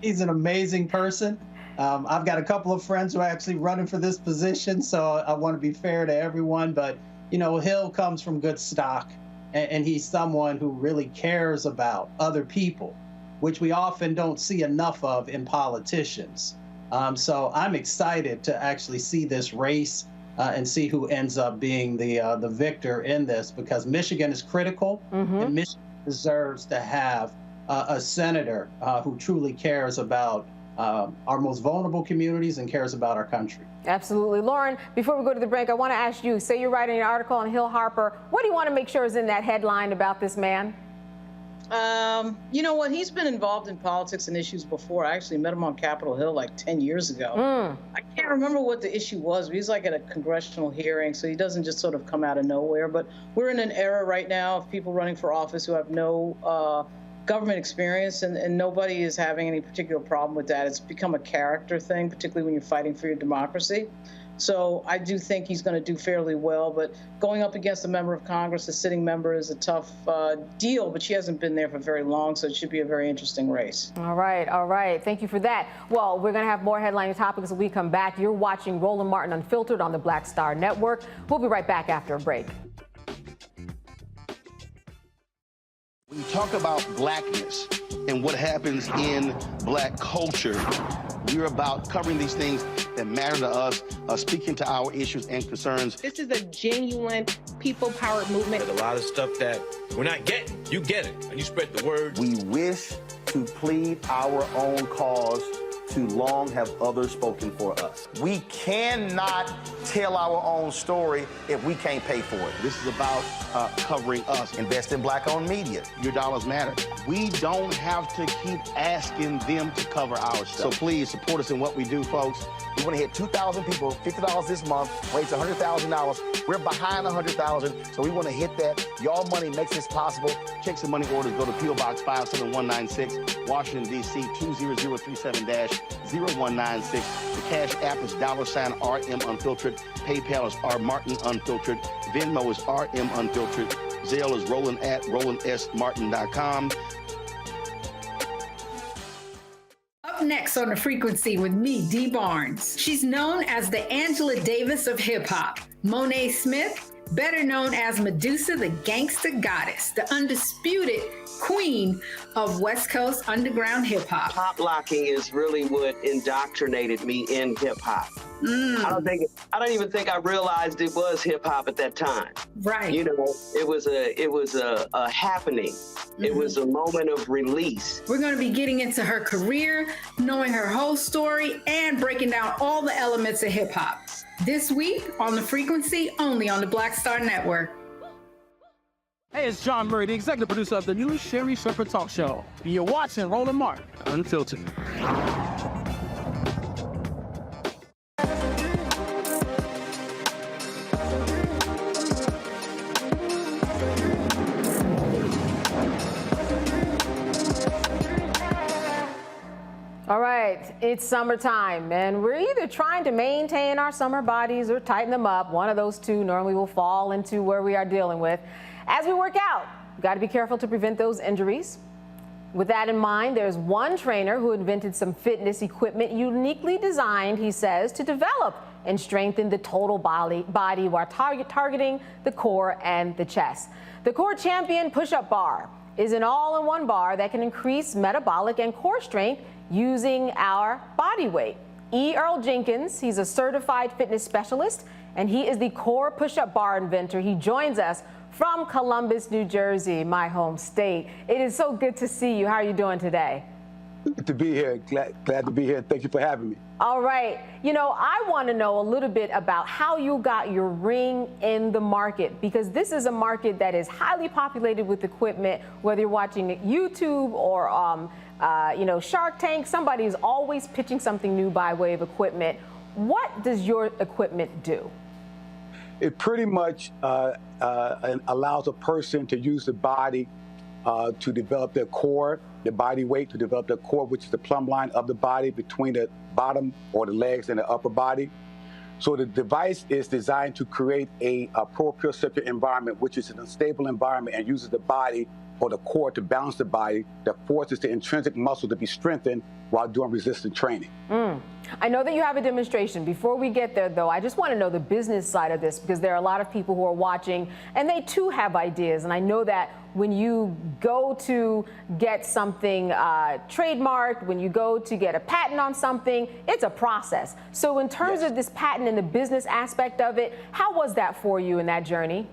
He's an amazing person. I've got a couple of friends who are actually running for this position, so I want to be fair to everyone. But, you know, Hill comes from good stock, and he's someone who really cares about other people, which we often don't see enough of in politicians. So I'm excited to actually see this race and see who ends up being the victor in this, because Michigan is critical, and Michigan deserves to have a senator who truly cares about our most vulnerable communities and cares about our country. Absolutely. Lauren, before we go to the break, I want to ask you, say you're writing an article on Hill Harper. What do you want to make sure is in that headline about this man? You know what? He's been involved in politics and issues before. I actually met him on Capitol Hill like 10 years ago. I can't remember what the issue was. But he's like at a congressional hearing, so he doesn't just sort of come out of nowhere. But we're in an era right now of people running for office who have no government experience, and nobody is having any particular problem with that. It's become a character thing, particularly when you're fighting for your democracy. So I do think he's going to do fairly well, but going up against a member of Congress, a sitting member, is a tough deal, but she hasn't been there for very long, so it should be a very interesting race. All right, all right. Thank you for that. Well, we're going to have more headline topics when we come back. You're watching Roland Martin Unfiltered on the Black Star Network. We'll be right back after a break. When you talk about blackness and what happens in black culture, we're about covering these things that matter to us, speaking to our issues and concerns. This is a genuine people-powered movement. There's a lot of stuff that we're not getting. You get it, and you spread the word. We wish to plead our own cause. Too long have others spoken for us. We cannot tell our own story if we can't pay for it. This is about covering us. Invest in black-owned media. Your dollars matter. We don't have to keep asking them to cover our stuff. So please support us in what we do, folks. We want to hit 2,000 people, $50 this month, raise $100,000. We're behind $100,000, so we want to hit that. Y'all money makes this possible. Check some money orders. Go to P.O. Box 57196, Washington, D.C. 20037-0196. The Cash App is $RM Unfiltered. PayPal is R Martin Unfiltered. Venmo is RM Unfiltered. Zelle is Roland at RolandSMartin.com. Up next on The Frequency with me, Dee Barnes. She's known as the Angela Davis of hip-hop. Monet Smith, better known as Medusa, the gangsta goddess, the undisputed queen of West Coast underground hip-hop. Pop locking is really what indoctrinated me in hip-hop. I don't even think I realized it was hip-hop at that time. Right. You know, it was a happening. It was a moment of release. We're going to be getting into her career, knowing her whole story, and breaking down all the elements of hip-hop. This week on The Frequency, only on the Black Star Network. Hey, it's John Murray, the executive producer of the new Sherry Shepherd Talk Show. You're watching Roland Martin Unfiltered. All right, it's summertime, and we're either trying to maintain our summer bodies or tighten them up. One of those two normally will fall into where we are dealing with. As we work out, we've got to be careful to prevent those injuries. With that in mind, there's one trainer who invented some fitness equipment uniquely designed, he says, to develop and strengthen the total body while targeting the core and the chest. The Core Champion Push-Up Bar is an all-in-one bar that can increase metabolic and core strength using our body weight. E. Earl Jenkins, he's a certified fitness specialist, and he is the Core Push-Up Bar inventor. He joins us from Columbus, New Jersey, my home state. It is so good to see you. How are you doing today? to be here. Glad to be here. Thank you for having me. All right. You know, I want to know a little bit about how you got your ring in the market, because this is a market that is highly populated with equipment. Whether you're watching YouTube or, you know, Shark Tank, somebody is always pitching something new by way of equipment. What does your equipment do? It pretty much allows a person to use the body to develop their core, their body weight, to develop their core, which is the plumb line of the body between the bottom or the legs and the upper body. So the device is designed to create a proprioceptive environment, which is an unstable environment, and uses the body or the core to balance the body, that forces the intrinsic muscle to be strengthened while doing resistance training. I know that you have a demonstration. Before we get there, though, I just want to know the business side of this, because there are a lot of people who are watching and they too have ideas. And I know that when you go to get something trademarked, when you go to get a patent on something, it's a process. So in terms of this patent and the business aspect of it, how was that for you in that journey?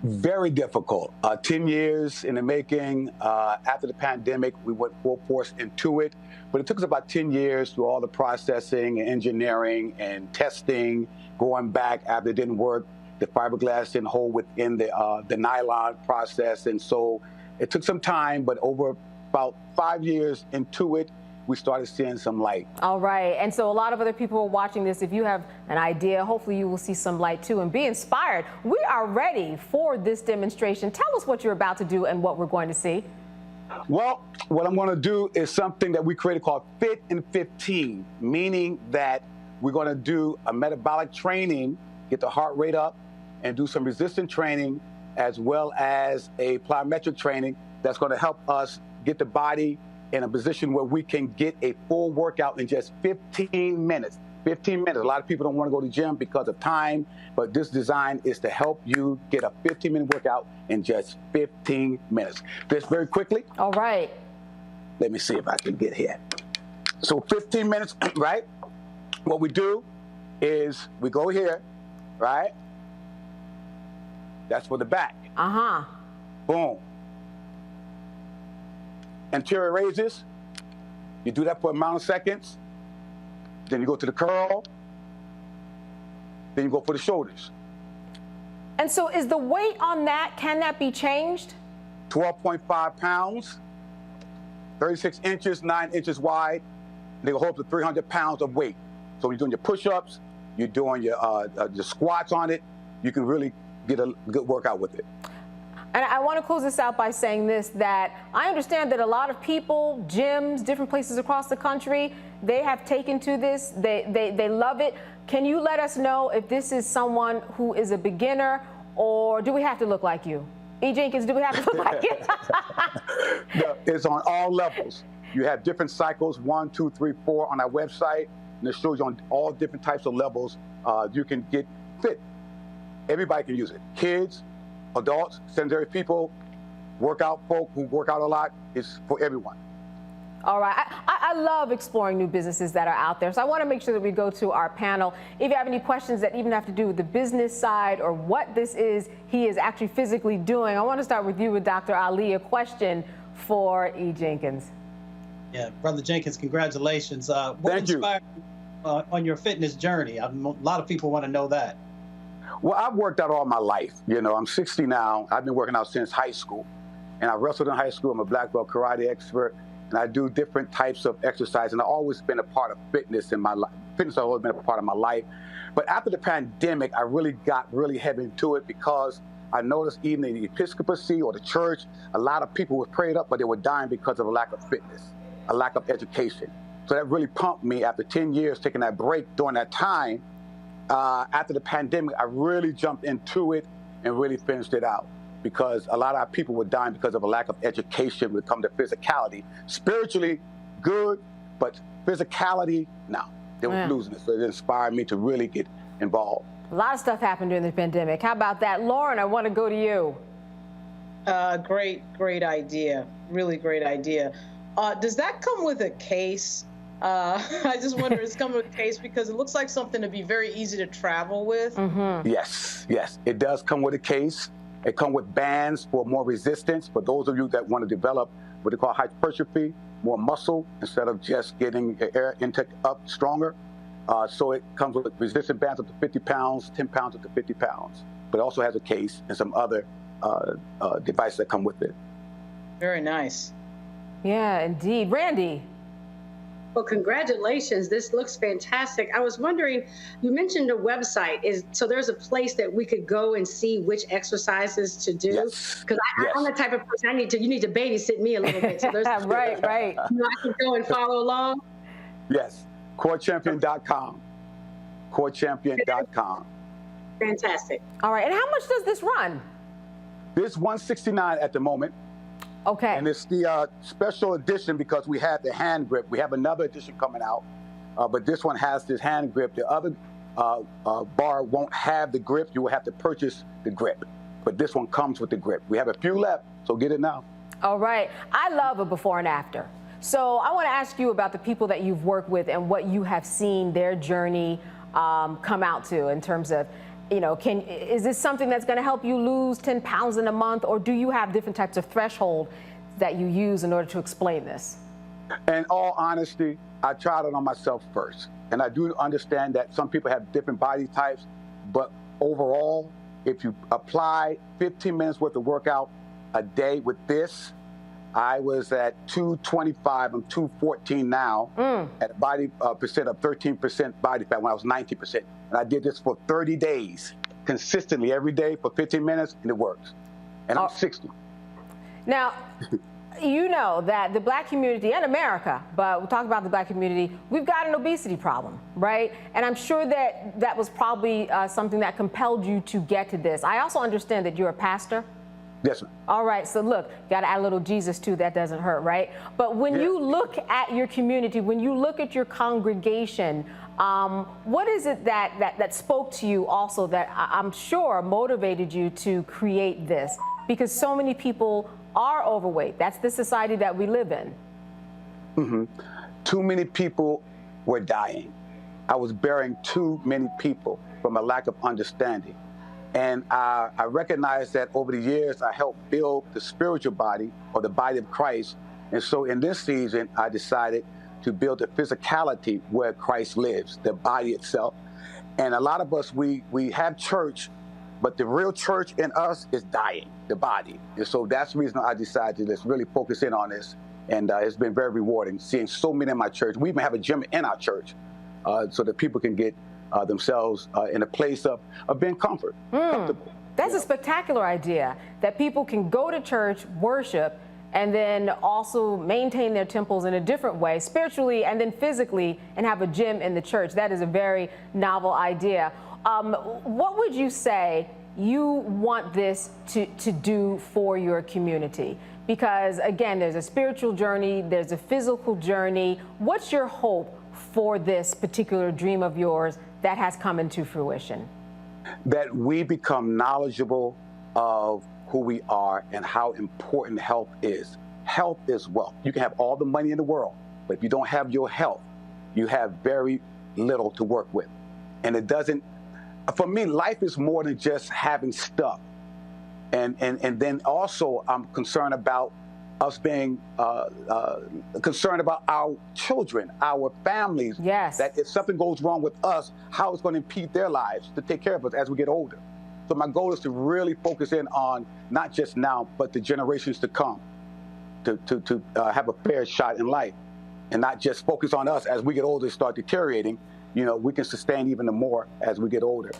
Very difficult. 10 years in the making. After the pandemic, we went full force into it. But it took us about 10 years through all the processing and engineering and testing, going back after it didn't work. The fiberglass didn't hold within the nylon process. And so it took some time, but over about 5 years into it, we started seeing some light. All right. And so a lot of other people are watching this. If you have an idea, hopefully you will see some light too and be inspired. We are ready for this demonstration. Tell us what you're about to do and what we're going to see. Well, what I'm going to do is something that we created called Fit in 15, meaning that we're going to do a metabolic training, get the heart rate up, and do some resistance training, as well as a plyometric training that's going to help us get the body in a position where we can get a full workout in just 15 minutes. 15 minutes. A lot of people don't want to go to the gym because of time, but this design is to help you get a 15-minute workout in just 15 minutes. Just very quickly. All right. Let me see if I can get here. So 15 minutes, right? What we do is we go here, right? That's for the back. Boom. Anterior raises. You do that for a amount of seconds. Then you go to the curl. Then you go for the shoulders. And so is the weight on that, can that be changed? 12.5 pounds, 36 inches, 9 inches wide. They will hold up to 300 pounds of weight. So you're doing your push-ups, you're doing your squats on it. You can really get a good workout with it. And I want to close this out by saying this, that I understand that a lot of people, gyms, different places across the country, they have taken to this. They love it. Can you let us know if this is someone who is a beginner, or do we have to look like you? E. Jenkins, do we have to look like you? No, it's on all levels. You have different cycles, 1, 2, 3, 4 on our website, and it shows you on all different types of levels you can get fit. Everybody can use it. Kids, adults, sedentary people, workout folk who work out a lot. It's for everyone. All right. I love exploring new businesses that are out there. So I want to make sure that we go to our panel. If you have any questions that even have to do with the business side or what this is he is actually physically doing, I want to start with you, with Dr. Ali. A question for E. Jenkins. Yeah, Brother Jenkins, congratulations. What inspired you on your fitness journey? A lot of people want to know that. Well, I've worked out all my life. You know, I'm 60 now. I've been working out since high school. And I wrestled in high school. I'm a black belt karate expert. And I do different types of exercise. And I've always been a part of fitness in my life. Fitness has always been a part of my life. But after the pandemic, I really got really heavy into it, because I noticed even in the Episcopacy or the church, a lot of people were prayed up, but they were dying because of a lack of fitness, a lack of education. So that really pumped me. After 10 years taking that break during that time, after the pandemic, I really jumped into it and really finished it out, because a lot of our people were dying because of a lack of education when it comes to physicality. Spiritually, good, but physicality, no. They were losing it. So it inspired me to really get involved. A lot of stuff happened during the pandemic. How about that? Lauren, I want to go to you. Great idea. Really great idea. Does that come with a case? I just wonder, it's coming with a case because it looks like something to be very easy to travel with. Yes, it does come with a case. It comes with bands for more resistance. For those of you that want to develop what they call hypertrophy, more muscle instead of just getting air intake up stronger. So it comes with resistant bands up to 50 pounds, 10 pounds up to 50 pounds. But it also has a case and some other devices that come with it. Very nice. Yeah, indeed. Randy. Well, congratulations. This looks fantastic. I was wondering, you mentioned a website. So there's a place that we could go and see which exercises to do? Yes. Because I'm the type of person you need to babysit me a little bit. So there's right. I can go and follow along. Yes. CoreChampion.com. CoreChampion.com. Fantastic. All right. And how much does this run? This $169 at the moment. Okay. And it's the special edition because we have the hand grip. We have another edition coming out, but this one has this hand grip. The other bar won't have the grip. You will have to purchase the grip. But this one comes with the grip. We have a few left, so get it now. All right. I love a before and after. So I want to ask you about the people that you've worked with and what you have seen their journey come out to in terms of, is this something that's going to help you lose 10 pounds in a month, or do you have different types of threshold that you use in order to explain this? In all honesty, I tried it on myself first. And I do understand that some people have different body types, but overall, if you apply 15 minutes worth of workout a day with this, I was at 225, I'm 214 now, at a body percent of 13% body fat when I was 90%. And I did this for 30 days, consistently every day for 15 minutes, and it works. And I'm 60. Now, you know that the Black community and America, but we'll talk about the Black community, we've got an obesity problem, right? And I'm sure that that was probably something that compelled you to get to this. I also understand that you're a pastor. Yes, ma'am. All right, so look, got to add a little Jesus too, that doesn't hurt, right? But when you look at your community, when you look at your congregation, what is it that spoke to you also that I'm sure motivated you to create this? Because so many people are overweight. That's the society that we live in. Mm-hmm. Too many people were dying. I was burying too many people from a lack of understanding. And I recognized that over the years, I helped build the spiritual body, or the body of Christ. And so in this season, I decided to build the physicality where Christ lives, the body itself. And a lot of us, we have church, but the real church in us is dying, the body. And so that's the reason I decided to just really focus in on this. And it's been very rewarding seeing so many in my church. We even have a gym in our church so that people can get themselves in a place of being comfortable. That's a spectacular idea, that people can go to church, worship, and then also maintain their temples in a different way, spiritually and then physically, and have a gym in the church. That is a very novel idea. What would you say you want this to do for your community? Because again, there's a spiritual journey, there's a physical journey. What's your hope for this particular dream of yours that has come into fruition? That we become knowledgeable of who we are and how important health is. Health is wealth. You can have all the money in the world, but if you don't have your health, you have very little to work with. And it doesn't, for me, life is more than just having stuff. And then also I'm concerned about us being concerned about our children, our families. Yes. That if something goes wrong with us, how it's going to impede their lives to take care of us as we get older. So my goal is to really focus in on not just now, but the generations to come, to have a fair shot in life, and not just focus on us as we get older and start deteriorating. You know, we can sustain even more as we get older.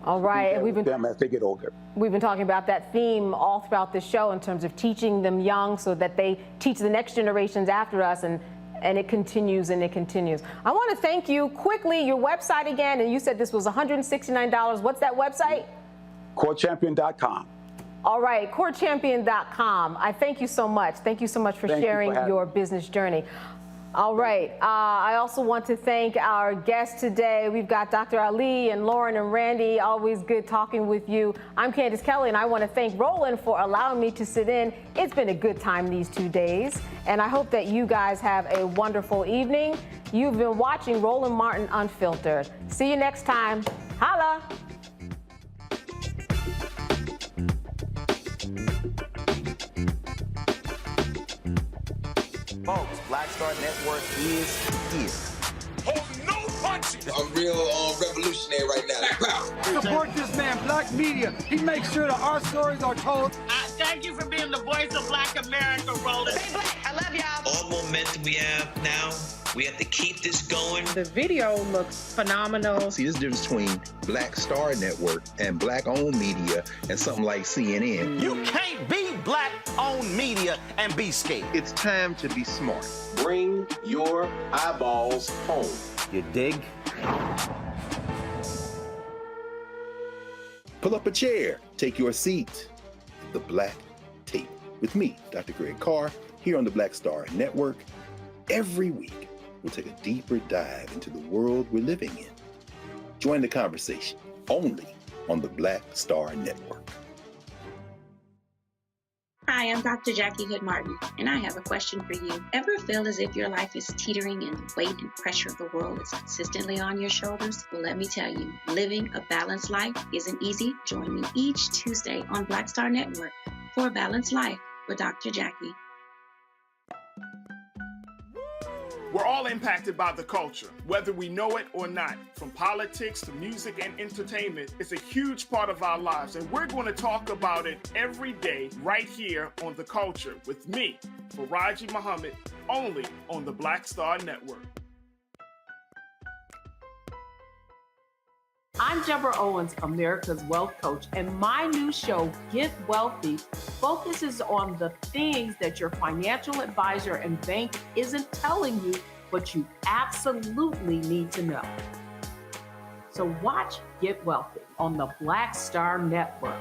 All right, we've been them as they get older. We've been talking about that theme all throughout this show in terms of teaching them young so that they teach the next generations after us, and it continues and it continues. I want to thank you quickly, your website again, and you said this was $169. What's that website? CoreChampion.com. All right, CoreChampion.com. I thank you so much. Thank you so much for sharing your business journey. All right. I also want to thank our guests today. We've got Dr. Ali and Lauren and Randy. Always good talking with you. I'm Candace Kelly, and I want to thank Roland for allowing me to sit in. It's been a good time these 2 days, and I hope that you guys have a wonderful evening. You've been watching Roland Martin Unfiltered. See you next time. Holla! Folks, Black Star Network is here. I'm real revolutionary right now. Support this man, Black Media. He makes sure that our stories are told. Thank you for being the voice of Black America, Roland. Stay black. I love y'all. All momentum we have now, we have to keep this going. The video looks phenomenal. See, there's a difference between Black Star Network and Black-owned media and something like CNN. You can't be Black-owned media and be scared. It's time to be smart. Bring your eyeballs home. You dig? Pull up a chair, take your seat. The Black Tape with me, Dr. Greg Carr, here on the Black Star Network. Every week, we'll take a deeper dive into the world we're living in. Join the conversation only on the Black Star Network. Hi, I'm Dr. Jackie Hood Martin, and I have a question for you. Ever feel as if your life is teetering and the weight and pressure of the world is consistently on your shoulders? Well, let me tell you, living a balanced life isn't easy. Join me each Tuesday on Black Star Network for a Balanced Life with Dr. Jackie. We're all impacted by the culture, whether we know it or not. From politics to music and entertainment, it's a huge part of our lives, and we're going to talk about it every day right here on The Culture with me, Faraji Muhammad, only on the Black Star Network. I'm Deborah Owens, America's Wealth Coach, and my new show, Get Wealthy, focuses on the things that your financial advisor and bank isn't telling you, but you absolutely need to know. So watch Get Wealthy on the Black Star Network.